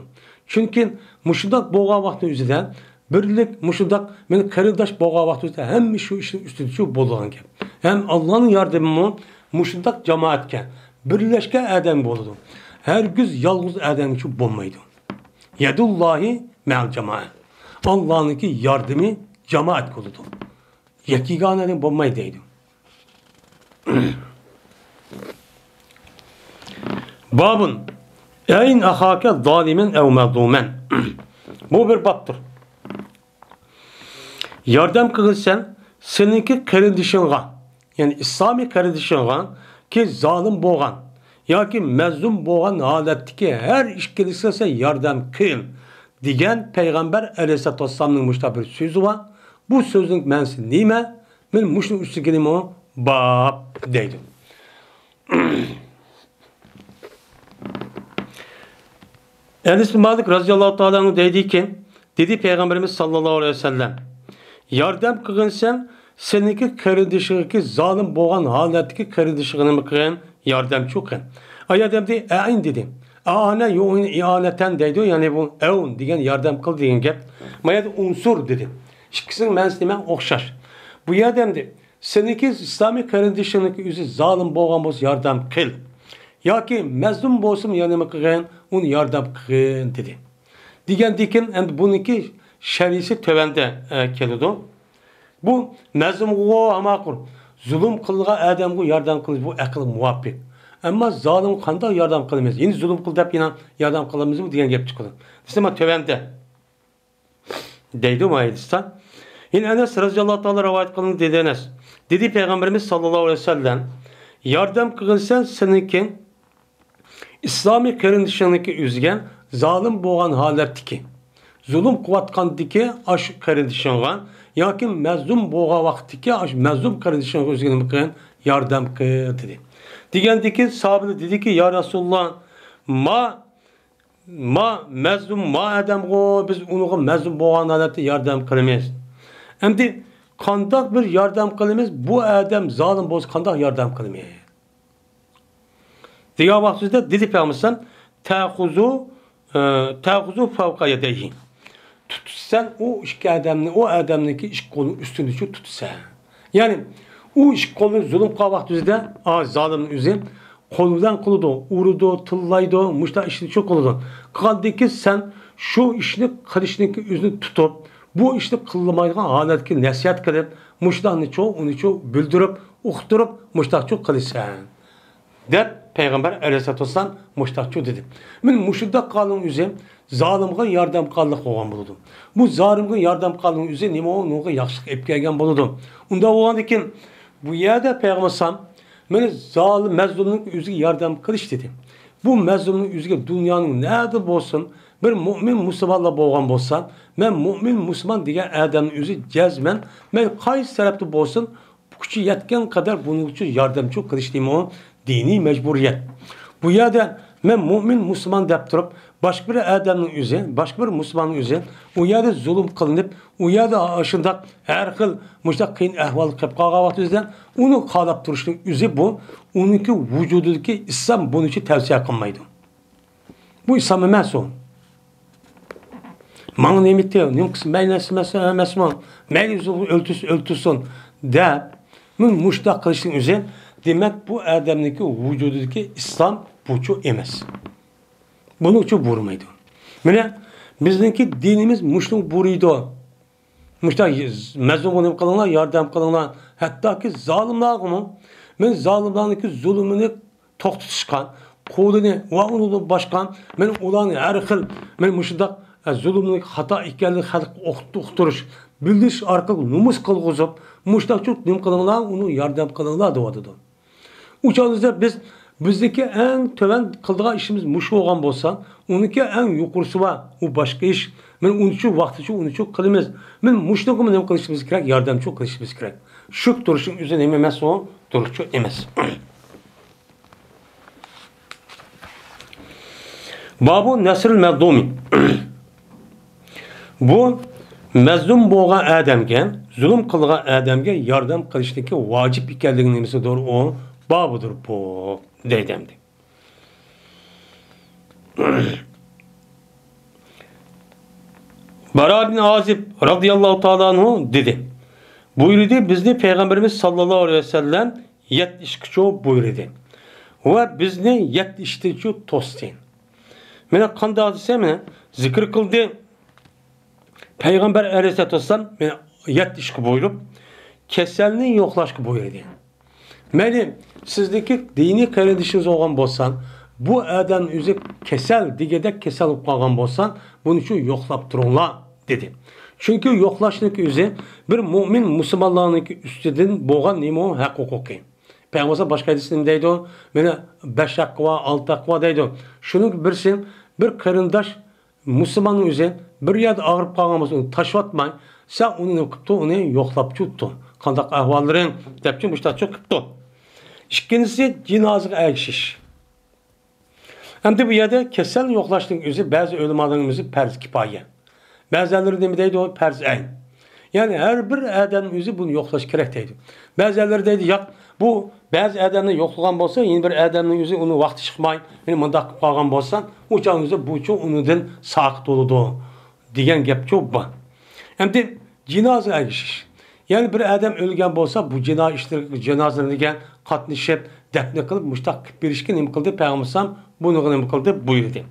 Çünkü muşundak boğa vakti üzerinden birlik muşundak benim karındaş boğa vakti üzerinden hem şu işin üstünde bolulan gibi. Hem Allah'ın yardımı muşundak cemaatken birleşke adam boludu. Her güz yalnız adam için bulmaydı. Yedullahi me'al cemaat. Allah'ınki yardımı cemaat kuludu. Yekiganenin bulmaydıydı. Babun eyn ahake zalimen ev mazlumen. Bu bir babdır. Yardım kılırsan seninki kardeşinga, yani İslami kardeşinga ki zalim boğan ya ki mezlum boğan haletteki her iş gelirse yardım kıl diyen Peygamber Aleyhisselatü Vesselam'ın müştabir bir sözü var. Bu sözün mensi nime? Ben müştabir üstü kelime o bab deydim. Enes bin Malik radıyallahu ta'ala dedi ki, dedi Peygamberimiz sallallahu aleyhi ve sellem, yardım kılınsan seninki kardeşinki zalim boğan haletteki kardeşini mi kılın yardım çokun. Ayadem de e'in dedi. A'ane yu'in i'aneten dedi. Yani bu e'un diyen yardım kıl diyen gep. Mayad unsur dedi. İkisinin menslime okşaş. Bu yerdemde seninki İslami kardeşinki üzü zalim boğan boz yardım kıl. Ya ki mezlum bolsun yanıma kılın, onu yardım kılın dedi. Diyen dikin, bununki şerisi tövende kelidu. Bu mezlum o amakur. Zulüm kılga adamı yardım kılır, bu akıl muvaffak. Ama zalim kanda yardım kılmaz. Yine zulüm kıl deyip yine yardım kılmaz mı diyen gep çıkıyor. Ama tövende. Deydi Muayyidistan. Yine Enes radıyallahu ta'ala rivayet kılın dedi Enes. Dedi Peygamberimiz sallallahu aleyhi ve sellem, yardım kılırsan seninki İslami kardeşinki üzgen zalim boğan haletteki zulüm kuvvetkandaki aş kardeşinge yakin mezlum boğa vaktiki aş mezlum kardeşinge üzgen yardım kıl dedi. Digendeki sahabe dedi ki ya Resulullah ma mezlum ma adam go biz onu mezlum boğan halette yardım kılmayız. Endi kandak bir yardım kılmayız bu adam zalim boz kandak yardım kılmayız. Diğer vaktinde dedi Peygamberimiz ta'khuzu fevka yedeyhi. Tutsan o iş adamını o adamdaki iş kolu üstünde tutsan. Yani o iş kolu zulüm kavaktüzde zalimin üzeri kolundan koludu, urudu, tıllaydı, muşta işini çok koludu. Kaldaki sen şu işini kılışındaki üzerine tutup bu işte kılmayla haletki nasihat kılıp muştağını çok onu çok bildirip ukturup muştağ çok kılırsan. Dep Peygamber Aleyhisselatü Vesselam muştakçı dedi. Men muşudda kalın üzem zalimge yardım kallık olgan buludum. Bu zalimge yardım kalın üzem nima onuga yaxşılık ep kelgen buludum. Unda olgan ekan bu yerde Peygamber sam men zalim mezlumning üzüge yardım kılış dedi. Bu mezlumning üzüge dünyanın nerede bolsun bir mümin Müslümanla bolgan bolsan men mümin Müslüman degan adamning üzü cezmen men qaysi tarafta bolsun kuchi yetgan kadar bunun için yardımcı kılış deymi o dini mecburiyet. Bu yerde men mümin Müslüman deyip durup başka bir adamın üzerine, başka bir Müslümanın üzerine o yerde zulüm kılınıp, o yerde aşında her xil müştak kıyın ehval kıp kağavat üzerine onu kalap duruşun üzeri bu. Onunki vücudundaki İslam bunun için tavsiye kılmaydı. Bu İslam emez o. Bana nimet diyor, nimkisi meylesi Müslüman, meylesi öltüsün deyip, müştak kılışın üzerine demek bu adamdaki vücudundaki İslam buçu emez. Bunun için vurmaydı. Mene bizdeki dinimiz muşluk buruydu. Muşta mezun kılınlar, yardım kılınlar. Hatta ki zalimler mı? Men zalimler'deki zulümünü tok tutuşkan, kolunu ve onu başkan, men ulan her xil, men muşta zulümünü hata ikenlik halk okturuş, bildiriş arkalı numus kılgızıp, muşta çok nim kılınlar, onu yardım kılınlar doğadıdı. Uçağınızda bizdeki en töven kıldığı işimiz muş olgan bolsa, onunki en yukarısı var, o başka iş. Men onun için vakti çok, onu çok kılımız. Men muşluğumu ne kılışımız gerek, yardım çok kılışımız gerek. Şu duruşun üzerine emas o, duruşu emas. Babu Nasrul Mazdumi. Bu mazlum bo'lgan odamga, zulm qilgan odamga yordam qilishniki vojib ekanligini nimasidir o bobudir bu deydi. Bara bin Azib radıyallahu ta'ala anhu dedi. Buyurdu bizni Peygamberimiz sallallahu aleyhi ve sellem 70 kişi buyurdu. Ve bizni 70 kişi tostu. Mene qanday desem mene zikr kıldı. Peygamber aleyhissalatu vesselam mene 70 kişi buyurup keselni yo'qlashga buyurdu. Meni sizdeki dini kardeşiniz olan bolsan, bu adam özü kesel, digedek kesel olup kalgan bolsan, bunu şu yoklap durunlar dedi. Çünkü yoklaşlık özü bir mümin Müslümanlarının üstüden boğan nimo hak hukuki. Peygamber başka hadisinde deydi o, bana 5 hakkı var, 6 hakkı var deydi o. Şunun birsin, bir karındaş Müslümanın özü bir yerde ağırıp kalgan bolsa onu taşvatmayın. Sen onu okuptu, onu yoklap tuttu. Kandak ahvalların tepkin bu işte çok tuttu. İkincisi cinazıga erişiş. Hem de bu yerde kesel yo'qlashning o'zi bazı ölüm adamımızı perz kipaye. Bazıları demeydi o perz ayn. Yani her bir adam özü bunu yo'qlash kerak deydi. Bazıları deydi yok bu bazı adamni yo'qlagan bo'lsa, yeni bir adamning o'zi uni vaqti chiqmay, meni mundaq qilib qolgan bo'lsa, o'shan o'zi bucha unidan saqit bo'ladi degan gap ko'p bor. Hem de cinazaga erişish. Yani bir adam ölgen bolsa bu cenazelerine qatnashib dafn qilib mushtaq qilib berishga nima qildi Peygamber bunu nima qildi buyurdi.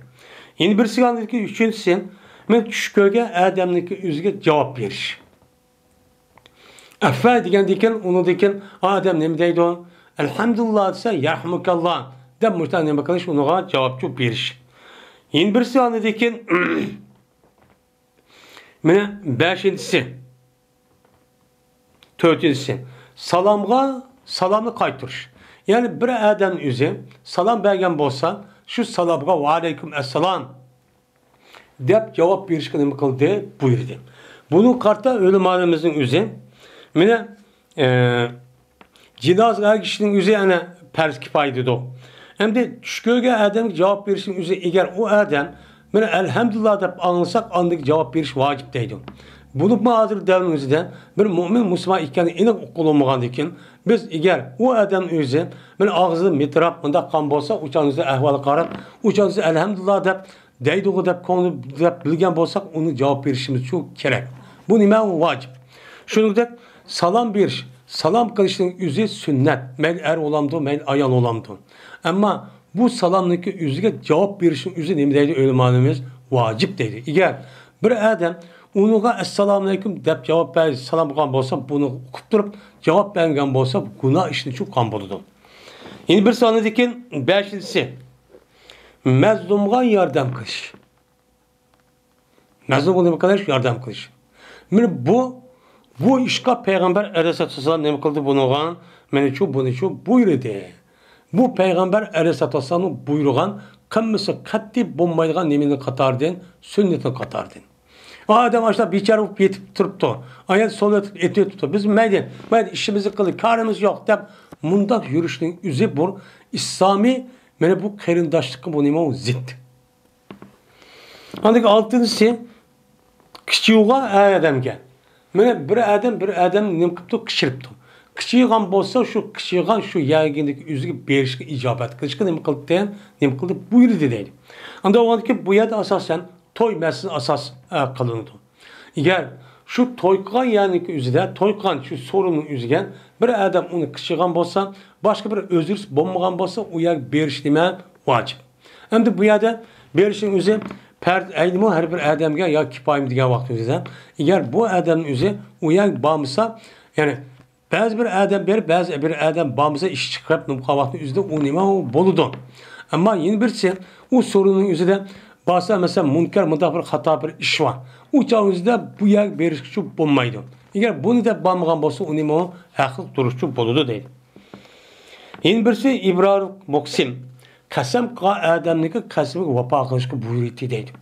Endi bir sigandiki uchinchisi men tush ko'rgan odamniki o'ziga javob berish. Affa degandan uni degan odam nima deydi o? Alhamdulillah desa yarhamukallah deb mushtaq nima qilish unga javob berish. Endi bir sigandiki meni 5-inchisi Dördüncüsü, salamı qaytırış. Yani bir adam özü salam bergen bolsa, şu salamga ve aleyküm esselam dep cevap verişke nima qildi buyurdu. Bunu kartta ölüm alemimizin özü, mine cinazga kişinin özü yani perz kifaydı o. Hem de düşkörge adam cevap verişin özü eğer o adam mine elhamdülillah dep anlasak andık cevap veriş vacip deydi. Bulup hazır devrimizde bir mümin Müslüman iken inek okulunmagan iken biz eğer o adam özü ben ağzı mitrap bunda kan bolsa uçağınızda ahvalı qarab uçağınızda elhamdülillah dep deydi o dep konu dep bilgen bolsak onu cevap verişimiz çok gerek. Bu nima vacip. Şuningdek salam beriş, salam qilishning özü sünnet. Men er olamdı, men ayol olamdı. Ama bu salamniki özüge cevap verişin özü nima deydi ölümanımız vacip deydi. Eğer bir adam unuğa esselamu aleyküm dep cevap verdi, salam qilgan bolsa, bunu o'qib turib cevap bergan bolsa, günah ishni shu qon bo'ladi. Endi bir sonidagi 5-inchisi mazlumga yordam qilish. Mazlumga nima qilish? Yordam qilish. Mana bu ishga Peygamber Aleyhisselatü Vesselam nima qildi bunuga? Mana shu buyurdi. Bu Peygamber Aleyhisselatü Vesselam'ın buyurgan qilmisi qat'iy bo'lmaydigan nimaning qatoridan, sunnatning qatoridan. Adam aşağı biçare olup yetip turuptu. Ayet sol eti tuttu. Biz meydan işimizi kıldık. Karımız yok deyip mundak yürüyüşün üzü bu İslami mene bu kerindaşlıkı bu nima zid. Ancak altıncısı kişiğe adamga. Mene bir adam nima qilibdi kishiribdi. Kişiğen bolsa şu kişiğen şu yergindeki üzüge berişke icabet kılışka nima qildi buyurdu deydi. Anda o ki bu yerde asasen toy meselesi asas kılındı. Eğer şu toykan yani üzüde, toykan şu sorunun üzügen bir adam onu kışıgan bolsa, başka bir özür bulmagan bolsa, o yer berişleme vacip. Hem de bu yerde berişin üzü perd eylimi her bir adamga ya kipayım diye vakti üzüden. Eğer bu adamın üzü o yer bağımsa, yani bazı bir adam berip, bazı bir adam bağımsa iş çıkarıp vakti üzüde o nima boludu. Ama yeni birisi o sorunun üzüde Bazı mesela münker mıda bir hata bir iş var. Uçağınızda bu yer berişçi bulmaydı. Eğer bunu da bağmayan bolsa onun o haklı duruşçu boludu değil. Yeni birisi İbrahim Moksim. Kasem qa adamniki kasımı vapa kılışkı buyurdu deydi.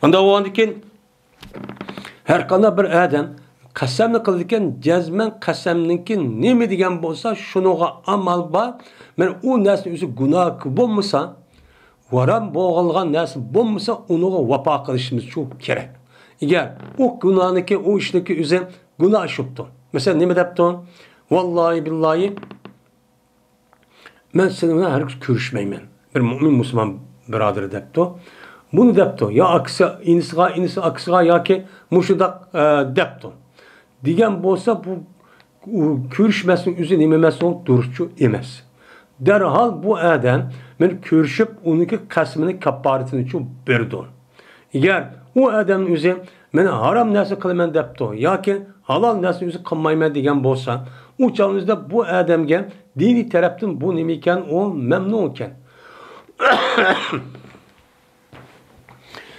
Onda o andikin Her qanday bir adam qasamni qiladigan jazman qasamniki nima degan bo'lsa, shunoga amal bor. Men u narsa o'zi gunoh bo'lmasa, varam bo'g'ilgan narsa bo'lmasa, unuga vafo qilishimiz shu kerak. Agar u gunohniki, u ishniki o'zi gunoh shubdi. Mesela nima debdi? Vallahi billahi men seni bilan hargiz ko'rishmayman. Bir mu'min musulmon birodar debdi. Bunu debdi. Ya aksi inisi aksiga yoki mushundaq debdi. Degan bo'lsa bu ko'rishmasning o'zi nima emas, durustchu emas. Derhal bu adam men ko'rishib uniki qasmini kapparatini chu berdi. Agar u odamning o'zi men harom narsa qilaman debdi yoki halol narsa o'zi qilmayman degan bo'lsa, u chog'ingizda bu odamga diniy tarafdan bu nima ekan, u mamnun ekan.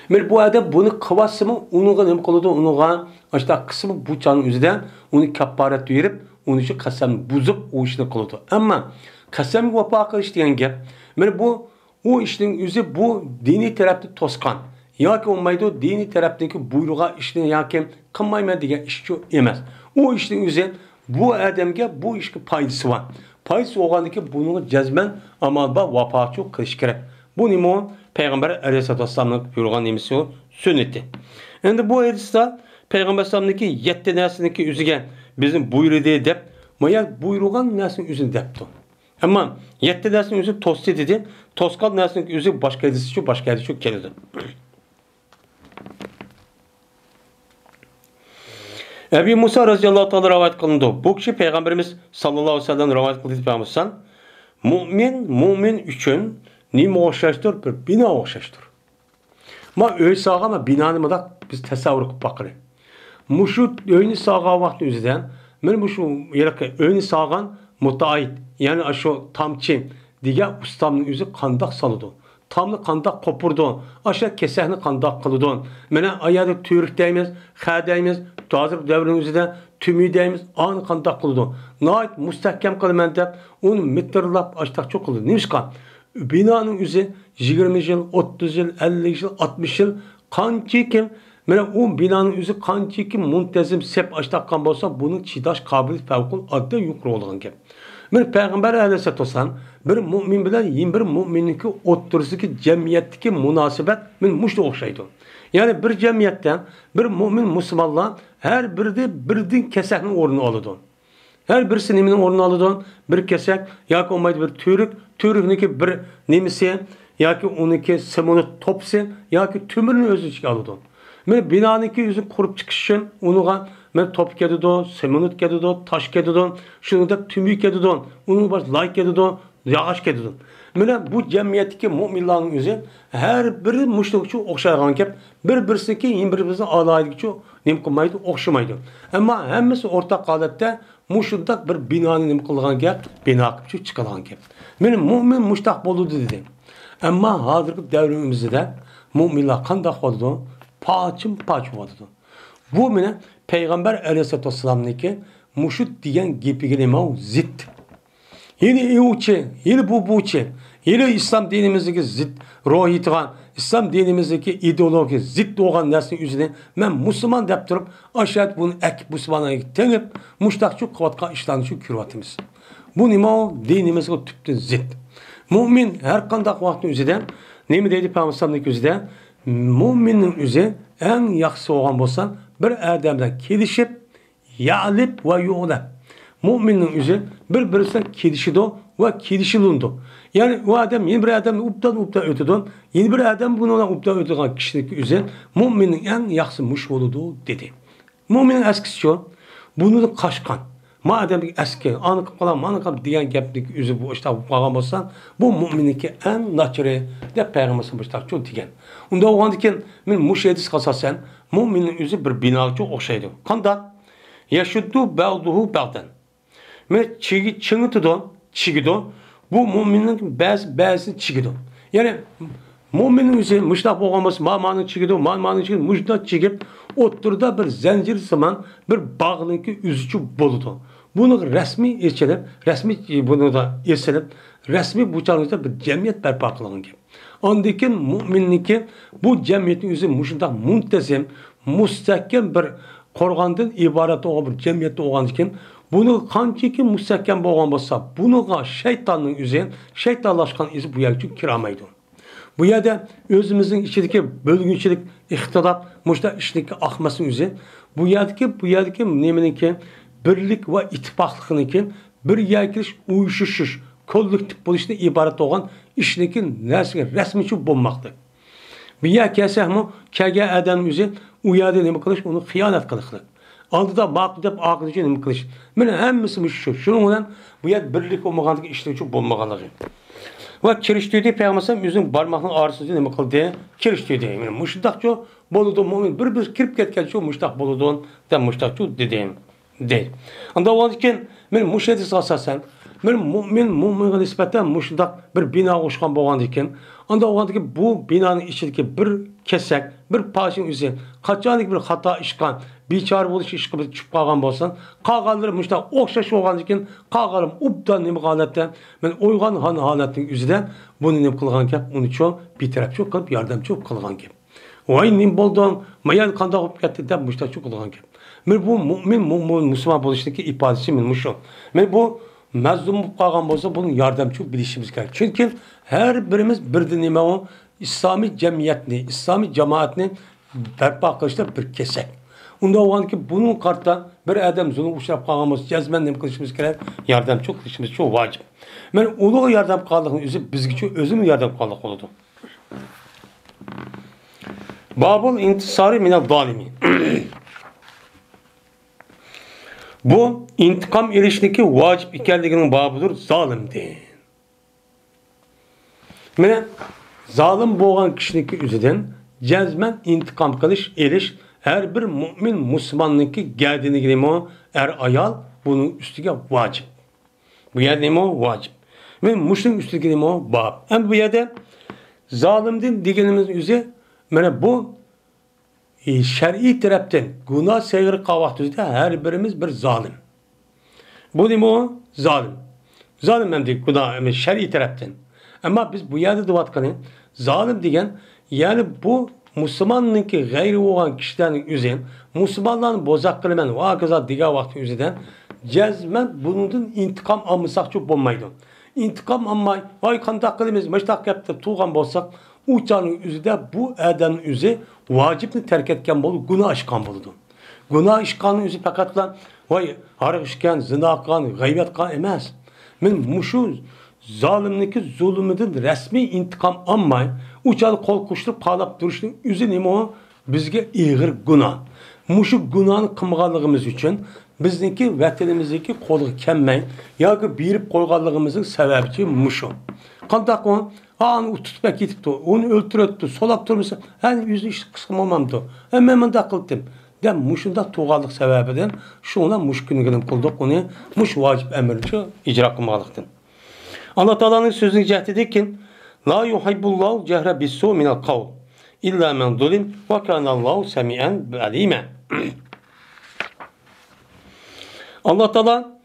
Men bu adam buni qilsimi, unuga nima qiladi? Unuga ashta qismi bu chog'ning o'zida uni kapparat berib, uni shu qasamni buzib u ishni qiladi. Ammo qasamga vafo qilish degan gap, men bu u ishning o'zi bu diniy tarafda to'sqan yoki olmaydi, diniy tarafdagi buyruqqa ishni yoki qilmayman degan ish shu emas. U ishning o'zi bu odamga bu ishga foydasi bor. Foydasi bo'lgandan buni jazman amalda vafochi qilish kerak. Bu nima? Peygamber Aleyhisselam'ın buyurgan nimisi o sünneti. Endi bu hadisda Peygamber Aleyhisselam'daki 7 nesindeki üzüge bizim buyurduğu dep, maya buyurgan nesin üzün depti. Ama 7 nesin üzü tosti dedi, toskal nesindeki üzü başka hadisi şu, başka hadisi şu kelidi. Ebu Musa radıyallahu ta'ala rivayet kılındı. Bu kişi Peygamberimiz sallallahu aleyhi ve sellem rivayet kıldı Peygamberimiz. Mümin üçün nima o'xshashdir? Bir bino o'xshashdir. Ma uy sog'a ma binoni mada biz tasavvur qilib baqirib. Mushu uyni sog'a vaqt o'zidan men bu shu yerga uyni sog'an mutaid, ya'ni shu tamchi degan ustamning o'zi qandoq soladi. Tamni qandoq qopurdi, o'sha kesakni qandoq qiladi. Mana ayada tuyruq deymiz, xa deymiz, hozir davrin o'zida tumi deymiz, ani qandoq qiladi. Noit mustahkam qilaman deb uni metrlab ashtaqchi qildi. Nimishqa? Binanın üzü 20 yıl, 30 yıl, 50 yıl, 60 yıl qancha kim, mana o binanın üzü qancha kim muntazam sep açtaqan bo'lsa, bunun chidash qobiliyati favqulodda yuqori bo'lgan gap. Men Peygamber Aleyhisselam bir mu'min bilan bir mu'minniki o'ttirsidagi jamiyatdagi munosabat men mushta o'xshaydi. Ya'ni bir jamiyatdan bir mu'min musulmonlar har birdan kesakning o'rnini oladi. Her birisi nimenin o'rnini oladi. Bir kesak yoki olmaydi bir Türk'niki bir nemisi, yoki uniki semonit topsi, yoki tümürünü özü ichiga oladi. Men binoniki o'zi qurib chiqish uchun unuga men top ketadi, semonit ketadi, tosh ketadi, shuningdek tumi ketadi, uni bosh lay ketadi, yog'och ketadi. Mana bu jamiyatdagi mu'minlarning o'zi har biri mushtoqchi o'xshagan gap, bir-birsiniki bir-birini alaydigicha nim qilmaydi, o'xshamaydi. Ammo hammasi o'rtaq holatda mushundaq bir binoni nim qilgan gap, bino qilib chiqilgan gap. Men mu'min mushtaq bo'ldi dedi. Ammo hozirgi davrimizda mu'minlar qanday bo'ldi? Paçim bo'ldi. Bu meni Peygamber Aleyhisselam'niki mushut degan gapiga nima zid. Yeni evçi, yeni bubuçi, yeni İslam dinimizdeki zid ruhiyetigan, İslam dinimizdeki ideoloji zid olgan narsa üzerine men Müslüman deb turib, aşağıt bunu ek Müslümanlarga tenip, mushtaqchi qilayotgan ishlarni shu ko'ryapmiz. Bu nima dinimizga tüptün zid. Mu'min her qanday vaqtning o'zida nima deydi Peygamberning o'zida? Mu'minning o'zi eng yaxshi bo'lgan bo'lsa, bir odamdan kelishib, ya'lib va yu'lab. Mu'minning o'zi bir-birisidan kelishidi va kelishilindi. Ya'ni u odam yeni bir odamni ubdan o'tadi, yeni bir odam bundan ubdan o'tadigan kishining o'zi mu'minning eng yaxshi mush bo'ladi dedi. Mu'minning askisi shu, buni qashqan. Madem eski, anı kalan, manı kalan diyen geplik üzü bu işte bu olsan, bu mu'minniki en natürü de Peygamber'sin bu çok diyen. Onda o andiken men muşedis kasasen, mu'minin üzü bir binakçı okşaydı. Kanda yaşuddu ba'duhu ba'dan. Men çigido, bu mu'minin bazı çigido. Yani mu'minin üzü müştak olması, ma'manın çigido, ma'manın çigido, müştak çigip oturda bir zincir zaman bir bağlınki üzücü boludu. Bunu resmi eşelip, bunu da eşelip, resmi bu çalışta bir cemiyet berpa kılan gibi. Ondakin mu'minniki bu cemiyetin yüzü muşundak muntezim, mustahkam bir qo'rg'ondan iborat bo'lgan bir jamiyatda bo'lgan ekan, buni qanchaki mustahkam bo'lgan bo'lsa, buniga shaytonning o'zi, shaytonlashgan izi bu yerga kirolmaydi. Bu yerda o'zimizning ichidagi bo'lgunchilik, ixtilof, mushta ishlikka oqmasning o'zi, bu yerdagi nimaniki birlik va ittifoqlikniki bir yerga uyushish, kollektiv bo'lishdan iborat bo'lgan ishniki narsaga rasmiy bo'lmoqda. Bu yer kelsakmi, kelgan odam o'zi u yerda nima qilish, uni xiyonat qilish. Oldida ma'qul deb oqibatga nima qilish. Mana hammasi shu. Shuning bilan bu yer birlik bo'lmaganligi, ishlovchi bo'lmaganligi. Va kirishdi payg'ambar o'zining barmoqning orasida nima qildi? Kirishdi. Mana mushtoqcho bo'ladi, mo'min bir kirib ketgan shu mushtoq bo'ladi deb mushtoqcho dedi. Unda o'zikin men mushadis asosan men mo'minga nisbatan mushtoq bir bino o'shgan bo'lgan ekan. Unda o'g'andiki bu binoning ichidagi bir kesak, bir pashin o'zi qachonlik bir xato ishqan, bechora bo'lish ish qilib tushib qolgan bo'lsin, qolganlari mushtoq o'xshash bo'lgan ekan, qolganim ubdan nima holatda, men o'ygan holatning o'zidan buni nima qilgan gap, uni cho bitirabchi qilib yordamchi qilgan gap. Voy nim bo'ldim, mayan qanday bo'lib ketdi deb mushtoq qilgan gap. Men bu mo'min musulmon bo'lishdagi ifodasi men shu. Men bu mazlum bo'lib qolgan bo'lsa, buni yordamchi bilishimiz kerak. Chunki har birimiz birdan nima o islomiy jamiyatni, islomiy jamoatni barpo qilishda bir kesak. Unda o'g'anki buning qarta bir odam zulm uchrab qolgan bo'lsa, jazman nima qilishimiz kerak? Yordamchi qilishimiz shu vojib. Men ulug' yordam qilganligini o'zi bizga o'zim yordam qilganlik bo'ladi. Babul intisari minel zalimin. Bu intikam erişniki vacip ekanligining babidir, zalimdir. Mana zalim bo'lgan kishiniki o'zidan jazman intikam qilish, erish her bir mu'min musulmonniki gardiniga nima, ayol buning ustiga vojib. Bu yer nima vojib. Men mushning ustiga nima bab. Endi bu yerda zalimdin deganimiz o'zi mana bu şer'i taraftan günah seyri qavaqtızda her birimiz bir zalim. Bu nima o? Zalim. Zalim hem de günah şer'i taraftan. Ama biz bu yerde duvatkanı zalim degen yani bu Müslümanınki gayri olan kişilerin üzerine Müslümanların bozak kılmen o akıza diga vakti üzerinden cezmen bunun intikam almışsak çok olmaydı. İntikam almay, ay kandak kılımız, meştak yaptı, tuğan bolsak uçanın üzerinde bu edenin üzeri vacibini terk etken bolu, günah işkan boludu. Günah işkanın üzeri fakatla vay harık işkan, zina kan, gaybet kan emez. Men muşu zalimniki zulümüdün resmi intikam almay, uçalı kol kuşturup palap duruşun üzeri nima o? Bizge iğir günah. Muşu günahını kımğanlığımız için bizdeki vatanimizdeki kolu kemmey, ya ki birip koyganlığımızın sebebi muşu. Kandak o? Ağını tutup gitipti, onu öldürüttü, solap durmuşsa, hani yüzü işte kısım olmamdı. Hemen de kıldım. Dem muşunda tuğallık sebebiden şu ona muş günü kıldık, onu muş vacip emrici icra kılmalıktın. Allah Teala'nın sözünü cehdedik ki, La yuhibbullahu cehre bissu minel kavl, illa men zulim, ve kânallahu semi'en alime. Allah Teala,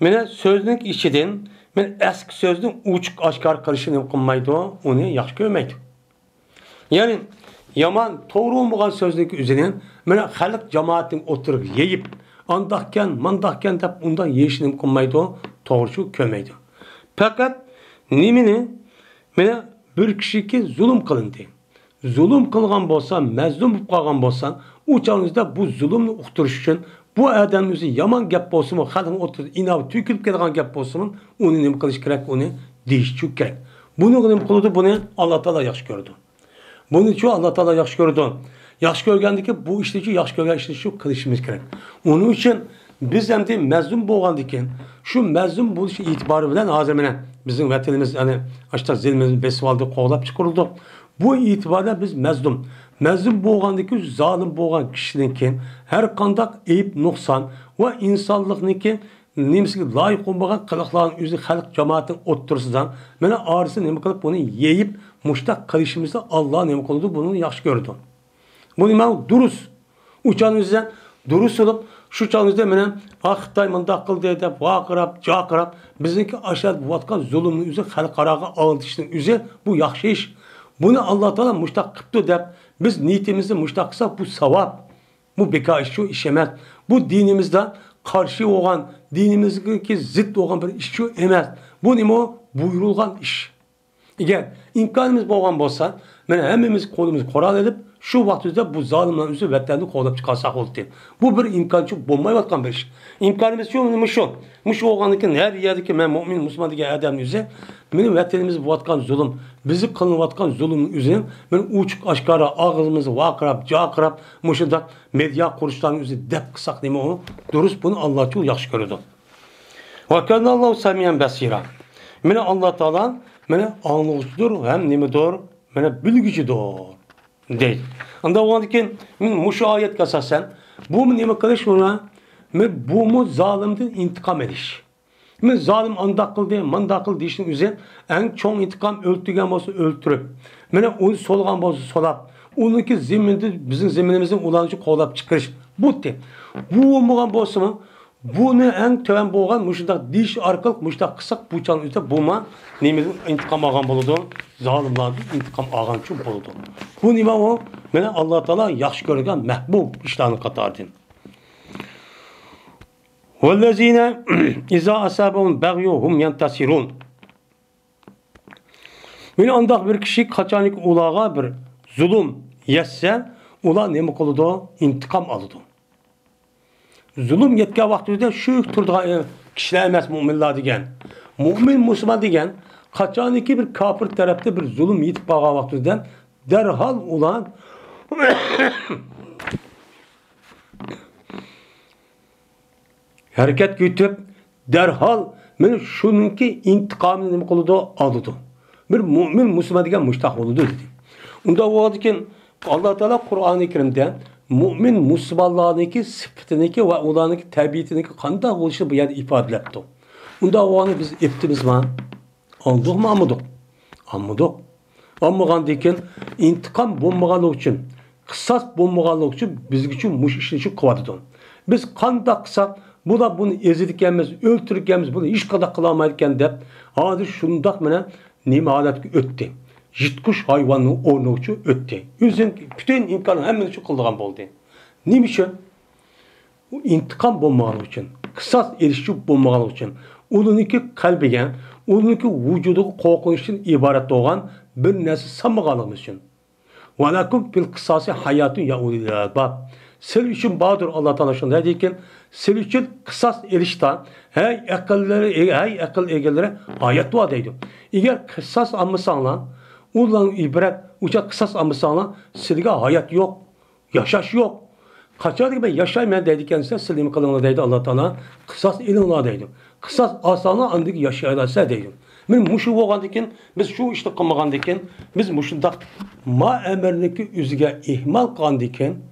mene sözünün içiden, men eski sözün uçuk aşkar kılışını kılmaydı, onu yaxşı görmeydi. Yani yaman, doğru olmayan sözün üzerine men halk cemaatin oturup yeyip, andakken, mandakken dep ondan yeyişini kılmaydı, doğrusu görmeydi. Fakat nimini mene bir kişiki zulüm kılındı. Zulüm kılgan bolsa, mezlum kılgan bolsa, uçağınızda bu zulümünü uqtırış için bu adamımızı yaman gap bolsun mu, halkın oturup inav tükülüp gelgen gap bolsun mu, onu nima qilish kerak, onu deyishchi kerak. Bunu nima qildi, bunu Allah Taala yaxshi ko'rdi. Buni chu Allah Taala yaxshi ko'rdi. Yaxshi ko'rgandiki, bu ishni yaxshi ko'rgan ishni shu qilishimiz kerak. Onun uchun biz ham de mazlum bo'lgandikan, shu mazlum bo'lish e'tibori bilan hozir mana bizning vatanimiz ana ashta zilimizni besib oldi, qo'g'lab chiqarildi. Bu e'tiborda biz mazlum. Mazlum bo'lgandiki, zolim bo'lgan kishininki har qanday ayib, nuqson va insonlikniki nimasiga loyiq bo'lmagan qiliqlarning o'zi xalq jamoatining o'ttirisidan mana orisi nima qilib buni yeyib mushtaq qilishimizni Alloh nima qildi, buni yaxshi ko'rdi. Bu nima durust. Uchanizdan durust bo'lib, shu chog'ingizda mana Xitoy mundaq qildi deb vaqirab, jaqirab, bizniki ashad bo'layotgan zulmni o'zi xalqaroga olishning o'zi bu yaxshi ish. Bunu Allah Teala mushtaq qilibdi deb biz niyatimizni mushtaq qilsak bu savob. Bu bekar iş, şu iş emas. Bu dinimizde karşı olan, dinimizdeki zıt olan bir iş şu emas. Bu nima o? Buyurulgan iş. Eğer imkanımız bo'lgan bo'lsa, mana hammamiz qo'limizni qo'ral edib, shu vaqtda bu zolimlarning o'zi vatanni qo'llab chiqarsak bo'ldi. Bu bir imkonchi bo'lmayotgan bir ish. Imkonimiz shu, nima shu? Mush o'g'aniki har yerdagi men mo'min musulmon degan odamni o'zi meni vatanimiz bo'layotgan zulm, bizni qilinayotgan zulmning o'zi men ochiq oshkora og'zimizni vaqirab, joqirab, mushunda media qurishlarning o'zi deb qilsak nima u? Durust buni Alloh uchun yaxshi ko'radi. Va kana Allohu samiyan basira. Meni Alloh taolo meni anlovchidir ham nimadir, meni bilguchidir deydi. Unda o'g'andikin men mushu oyatga asosan bu nima qilish uni men bu zolimdan intiqom edish. Men zolim andoq qildi, mandoq qildi deyishning o'zi eng cho'ng intiqom o'ltirgan bo'lsa o'ltirib, meni uni solgan bo'lsa solab, uniki ziminda bizning ziminimizning ulanishini qo'llab chiqarish bu deb. Bu bo'lmagan bo'lsa-mi, buni eng töven bo'lgan mushundaq deyish orqali mushundaq qilsak bu chan o'ta bo'lma nimadan intiqom olgan bo'ladi, zolimlardan intiqom olgan uchun bo'ladi. Bu nima u? Meni Alloh taolo yaxshi ko'rgan mahbub ishlarning qatoridan. وَالَّذِينَ إِذَا أَصَابَهُمْ بَغْيٌ هُمْ يَنْتَصِرُونَ. Meni andaq bir kishi qachonki ularga bir zulm yetsa, ular nima qiladi? Intiqom oladi. Zulm yetgan vaqtida shu turdigan kishilar emas mo'minlar degan. Mo'min musulmon degan qachonki bir kofir tarafda bir zulm yetib qolgan vaqtida darhol ular harakat yutib, darhol men shuningki intiqomini nima qiladi? Oladi. Bir mo'min musulmon degan mushtaq bo'ladi dedi. Unda o'yladim, Alloh taolo Qur'oni Karimda mo'min musulmonlarniki sifatiniki va ularniki tabiatiniki qanday bo'lishini bu yerda ifodalabdi. Unda o'yladim biz eptimizmi? Oldikmi, olmadik? Olmadik. Olmagandan keyin intiqom bo'lmaganligi uchun, qisas bo'lmaganligi uchun bizga uchun mush ishni shu qilyapti. Biz qanday qilsak bular buni ezilganmiz, o'ltirganmiz, buni hech qanday qila olmaydigan deb, hozir shundoq mana nima holatga o'tdi. Jitqush hayvonning o'rni uchun o'tdi. O'zing bütün imkonni hammani shu qilgan bo'ldi. Nima uchun? U intiqom bo'lmagani uchun, qisas erishib bo'lmagani uchun, ularniki qalbiga, ularniki vujudiga qo'rqinchdan iborat bo'lgan bir narsa sanmaganligimiz uchun. Va lakum fil qisasi hayatun ya ulil albab. Siz için bağdır Allah Teala şunday deyken, siz için kısas erişten, hey akıl egeleri ayet var deydi. Eğer kısas almışsanlar, ulan ibret, uçak kısas almışsanlar, sizge hayat yok, yaşaş yok. Kaçar gibi yaşaymayan deydikken size silimi kılığına deydi Allah Teala, kısas ilinla deydi. Kısas asana andık yaşayarlarsa deydi. Men muşu bo'lgandikin, biz shu ishni qilmagandikin, biz mushundaq ma amrniki o'ziga ihmol qilgandikin,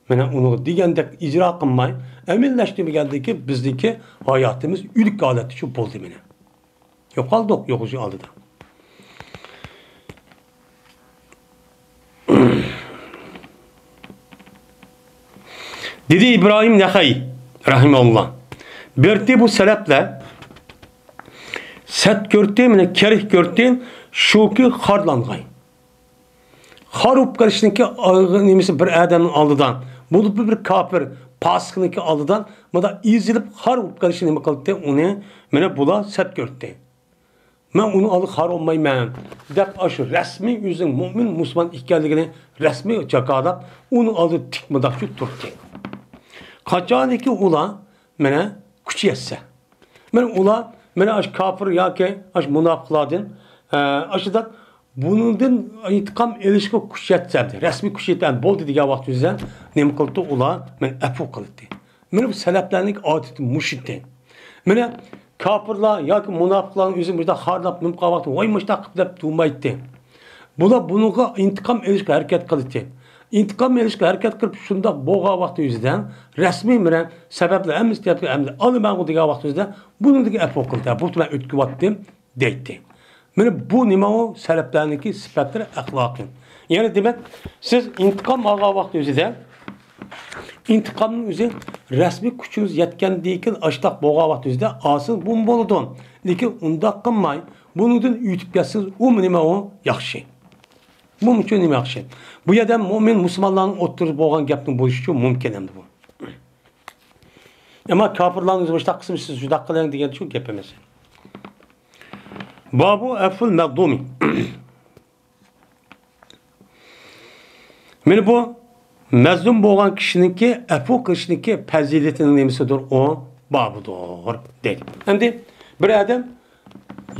mana uni degandek ijro qilmay, amillashtirmagandiki bizniki hayotimiz ilk holatda shu bo'ldi mana. Yo'qoldik, yo'q'ish oldida. Dedi İbrahim Naxai rahimehullah. Berti bu sebepler set görtüğüm, kerih görtüğüm şu ki harlanğay. Harup karışınki nimisi bir adamın aldıdan, bu bir kafir pasıkınki aldıdan, bu da izilip harup karışını nime kılıptı, onu mene bula set görtü. Ben onu alıp har olmayı ben. Dep aşı resmi yüzün mümin Müslüman ikkerliğini resmi çakadap, onu alıp tikmadakçı turttu. Kaçaniki ula mene küçü yetse. Ben ula mene aş kafir ya ki aş münafıkladın. Aşıdan bunun intikam ilişki kuşatsaydı. Resmi kuşatan boldu diye vakti yüzden nem kıldı ula men afu kıldı. Men bu sebeplerinin adeti müşritti. Men kafirlar ya ki münafıkların yüzümüzde harlap nımqa vakti vay müştak kıblep durmaydı. Bula bununla intikam ilişki hareket kıldı. İntikam ilişki hareket kılıp şunda boğa vakti yüzden resmi men sebepler hem istiyatı hem de alı ben diye vakti yüzden bunun diye afu kıldı. Bu ben ötkü vattim deydi. Mene bu nima o sebeplerindeki sıfatları ahlakın. Yani demek siz intikam algan vakti özüde intikamın özü resmi küçüğünüz yetken deyken açtak boğa vakti özüde asıl bunu boludun. Lekin unda qılmay bunun ütüp yatsınız o nima o yaxşı. Bu üçün nima yaxshi. Bu yerda mo'min musulmonlarning o'ttirib bo'lgan gapning bo'lishi mumkin endi bu. Ama kafirlarning o'zi boshqa qismi siz juda qiling degan shu gap emas. Babu aful magdumi. Mana bu mazlum bo'lgan kishiniki afu qilishniki fazilatining nimasidir o babudir deydi. Endi bir odam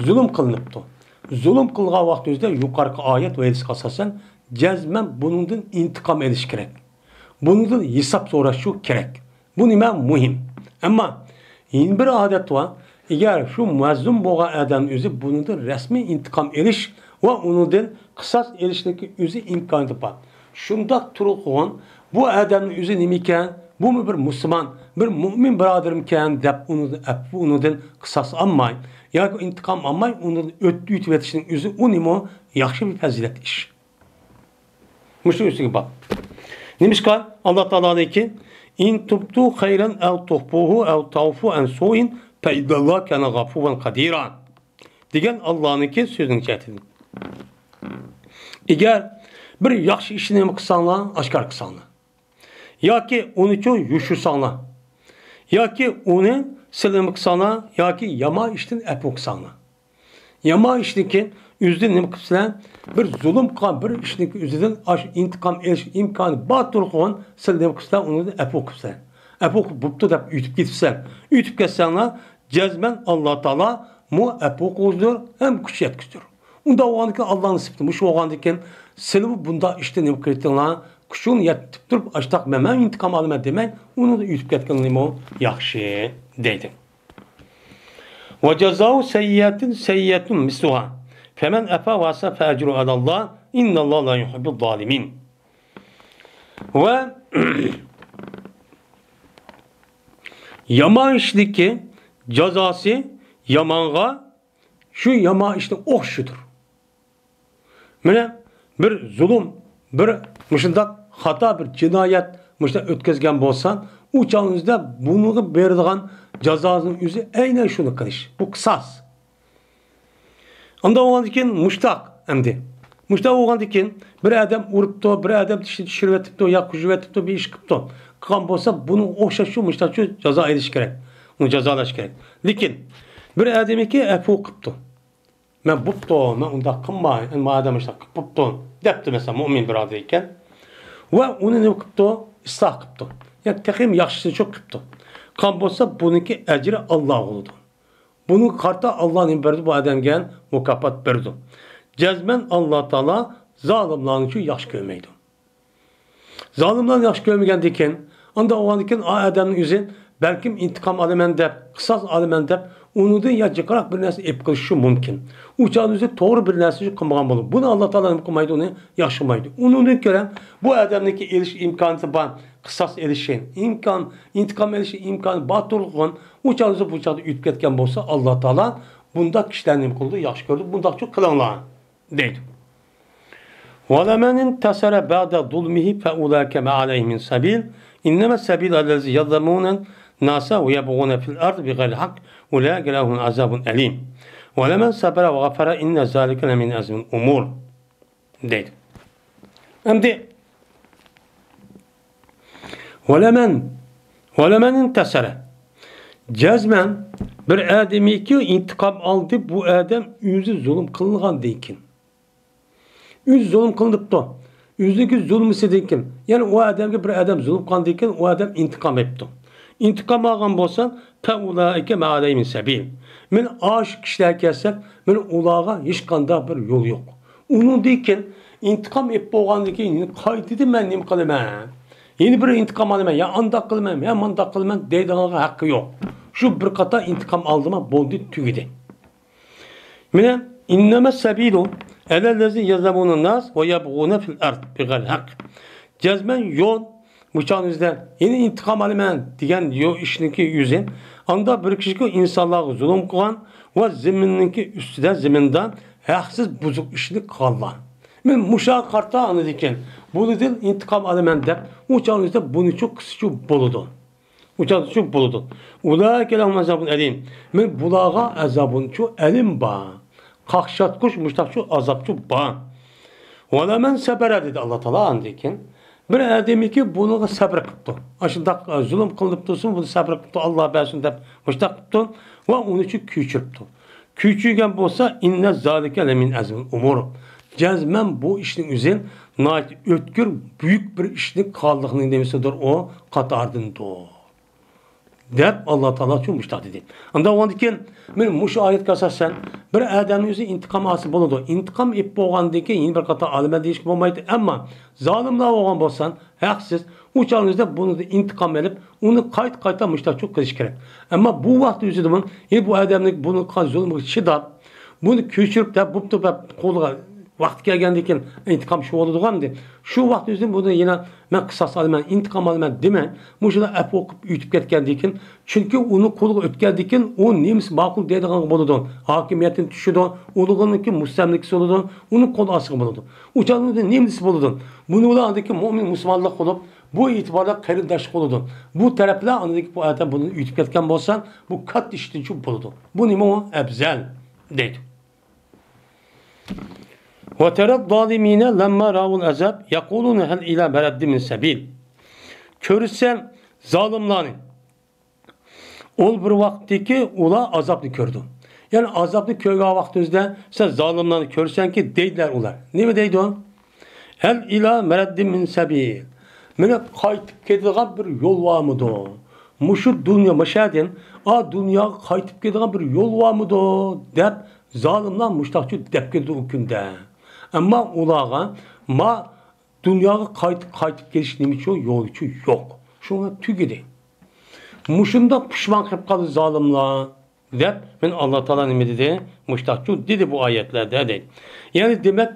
zulm qilinibdi. Zulm qilgan vaqt o'zida yuqorqi oyat va hadisga asosan jazman buningdan intiqom olish kerak. Buningdan hisob so'rash kerak. Bu nima muhim. Ammo yin bir odat var. Eğer şu mazlum bo'lgan odam o'zi buningdan rasmiy intiqom olish va uningdan qisas olishning o'zi imkoni bor. Shunda turgan bu odamning o'zi nima ekan? Bu bir musulmon, bir mu'min birodarimkan deb uningdan qisas olmay yoki intiqom olmay uni o'tib etishning o'zi u nima yaxshi bir fazilat ish. Mushtu ustiga bak. Nimishqa Alloh taoladagi in tubtu khayran aw tuhbuhu aw tawfu an su'in fa idalloh kana g'afuvan qadira degan Allohniki so'zining chatidir. Eğer bir yaxshi ishni qilsanglar, oshkor qilsanglar yoki uni uchun yushirsanlar yoki uni silim qilsanglar yoki yomon ishdan afv qilsanglar. Yomon ishniki o'zidan nima qilsa, bir zulm qilgan bir ishniki o'zidan intiqom olish imkoni bor turgan silim qilsa, uni afv qilsa. Afv bo'pti deb yutib ketsa, yutib ketsanglar, jazman Alloh taolo mu afv qildir, ham kuch yetkizdir. Unda o'g'anki Allohning sifati mush o'g'andikin sizni bunda ishda nima qilyapsizlar? Kuchun yetib turib, ashtaq men intiqom olaman demay, uni yutib ketgan nima yaxshi deydi. Ve cezau seyyiatin seyyiyatun misluha. Femen efa vasa fe ecru alallah. İnnallah la yuhibbul zalimin. Ve yaman işliki cezası yamanga şu yaman işte okşudur. Mene bir zulüm, bir müşindak hata, bir cinayet müşindak ötközgen bolsan, uçağınızda bunu berdiğen cezasının yüzü aynen şunu kılış. Bu kısas. Anda oğlan dikin müştak emdi. Müştak oğlan dikin bir adam uruptu, bir adam düşürüp etipti, ya kujup etipti, bir iş kıptı. Kıkan bolsa bunu okşaş şu müştak şu ceza ediş gerek. Bunu cezalaş gerek. Lakin bir adam ki efu kıptı. Ben buptu, ben onda kılmay, madem işte buptu. Depti mesela mümin biradırken. Ve onu ne kıptı? İslah kıptı. Yani tekim yaxşısı çok kıptı. Kan bolsa bununki ecri Allah oldu. Bunun karta Allah'ın verdi bu adamga mukafat verdi. Cezmen Allah Taala zalimlerin için yaxşı görmeydi. Zalimlerin yaxşı görmegen diken, anda o andiken adamın yüzü belki intikam alamen dep, kısas alamen dep, onu da ya çıkarak bir nerse epkılışı mümkün. Uçağın yüzü doğru bir nerse kılmagan bulur. Bunu Allah Taala'nın kılmaydı, onu yaşamaydı. Onun göre bu adamdaki eriş imkanı var. Kısas erişin, imkan, intikam erişin imkanı batırılığın uçağınızı bıçağı ütüp etken bolsa Allah Taala bunda kişilerin kıldı, yaxşı gördü, bunda çok kılanlar deydi. وَلَمَنْ اِنْتَسَرَ بَعْدَ ظُلْمِهِ فَاُولَٰئِكَ مَا عَلَيْهِمْ مِنْ سَبِيلٍ اِنَّمَا السَّبِيلُ الَّذِي يَظْلِمُونَ النَّاسَ وَيَبْغُونَ فِي الْأَرْضِ بِغَيْرِ الْحَقِّ اُولَٰئِكَ لَهُمْ عَذَابٌ أَلِيمٌ وَلَمَنْ صَبَرَ وَغَفَرَ اِنَّ ذَٰلِكَ لَمِنْ عَزْمِ الْأُمُورِ deydi. Şimdi وَلَمَنْ اِنْتَسَرَ cezmen bir ademi ki intikam aldı, bu adam yüzü zulüm kılıngan deykin. Yüz zulüm kılınıp da yüzdeki zulüm istediyken, yani o adamga bir adam zulüm kılıngan deyken, o adam intikam etdi. İntikam algan bolsa فَاُولَٰئِكَ مَا عَلَيْهِمْ سَبِيلٌ men aşık kişiler kelsek, men ulağa hiç kanda bir yol yok. Onun deyken intikam ep bolgan deyken, kaydı men nim kılıman. Yeni bir intikam alayım, ya anda kılmam, ya manda kılmam, deydanlığa hakkı yok. Şu bir kata intikam aldığıma boldu tügidi. Mine inneme sebilu elellezi yazabunun nas ve yabğuna fil ard bigal hak. Cezmen yol bıçağınızda yeni intikam alayım diyen yol işindeki yüzün anda bir kişi insanlığa zulüm kılan ve zemininki üstüde zeminden haksız bozuk işini kılan. Men muşa karta anıdiken bunu değil intikam alayım de uçağınızda bunu çok kısıcı boludu. Uçağınızda çok boludu. Ulaike lehum azabun elim. Men bulağa azabun çok elim ba. Kakşat kuş muştak çok azap çok ba. Valla men sabara dedi Allah Teala andikin. Bir ademi ki bunu sabır kıptı. Aşında zulüm kılıp dursun bunu sabır kıptı. Allah bersin dep müştak kıptı. Ve onun için küçürptü. Küçüğen bolsa inne zalike lemin azmil umur. Cezmen bu işin üzerine nait ötkür büyük bir işin kaldığını demesidir o katardın doğ. Dep Allah Teala için müştak dedi. Anda o andikin men muş ayet kasasen bir adamın özü intikam asıl buludu. İntikam ip boğandaki yeni bir kata alime değişik olmaydı. Ama zalimler olan bolsan haksız uçağınızda bunu da intikam edip onu kayta müştak çok kızış gerek. Ama bu vakti üzüdümün bu adamın bunu zulmü şiddat bunu küçürüp de bu koluğa vakti gelgendeki intikam şu oldu dedi. Şu vakti üzüm bunu yine ben kısas alımen, intikam alımen deme. Muşada ep okup ütüp ketkendikin. Çünkü onu koluğa ötkendikin o neymiş makul dediğin boludu. Hakimiyetin düşüdü. Uluğununki müstemlikisi oludu. Onun kolu asığı boludu. Uçağının da neymiş boludu. Bunu da andaki mümin Müslümanlık olup bu itibarla kerindaşlık oludu. Bu tarafla andaki bu ayette bunu ütüp ketken bolsan bu kat iştinci boludu. Bu neymiş o? Ebzel dedi. وَتَرَى الظَّالِم۪ينَ لَمَّا رَاوُ الْاَزَابِ يَقُولُونَ هَلْ اِلَى بَرَدِّ مِنْ سَب۪يلٍ Körüsen zalimlerini ol bir vaktiki ula azaplı kördü. Yani azaplı köyge vaktinizde sen zalimlerini körsen ki deydiler ular. Ne mi deydi o? Hel ila mereddi min sebil. Mene kaytıp gidilen bir yol var mıdır? Muşu dünya meşedin, dünya kaytıp gidilen bir yol var mıdır? Dep zalimler muştakçı dep girdi o günde. Ama ulağa ma dünyaya kaytıp geliş nemiçi yol için yok. Şuna tügedi. Muşunda pişman kıp kaldı zalimler. Dep ben Allah Teala ne dedi? Muştakçı dedi bu ayetlerde dedi. Yani demek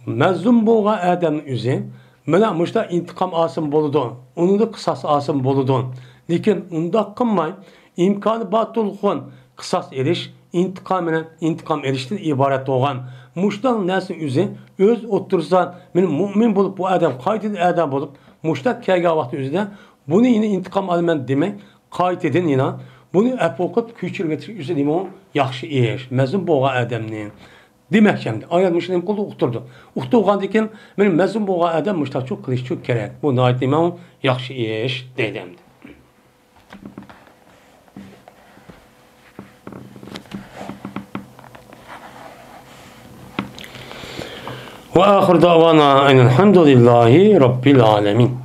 mezlum boğa adam üzü mena muşta intikam asım boludu. Onun da kısas asım boludu. Lekin unda kılmay imkanı batılğın kısas eriş intikam erişten ibaret olan muştan näsi üzü öz otursan men mümin bolup bu adam kayıtlı adam bolup muşta kelge vakti üzüde bunu yine intikam alman demek kayıt edin yine bunu epokat küçür getir üzü demo yaxşı iş mezun boğa adamni demek şimdi ayet müşlim kulu uqturdu uqturgan diken men mezun boğa adam muşta çok kılıç çok gerek bu nait demo yaxşı iş dedim. وآخر دعوانا أن الحمد لله رب العالمين.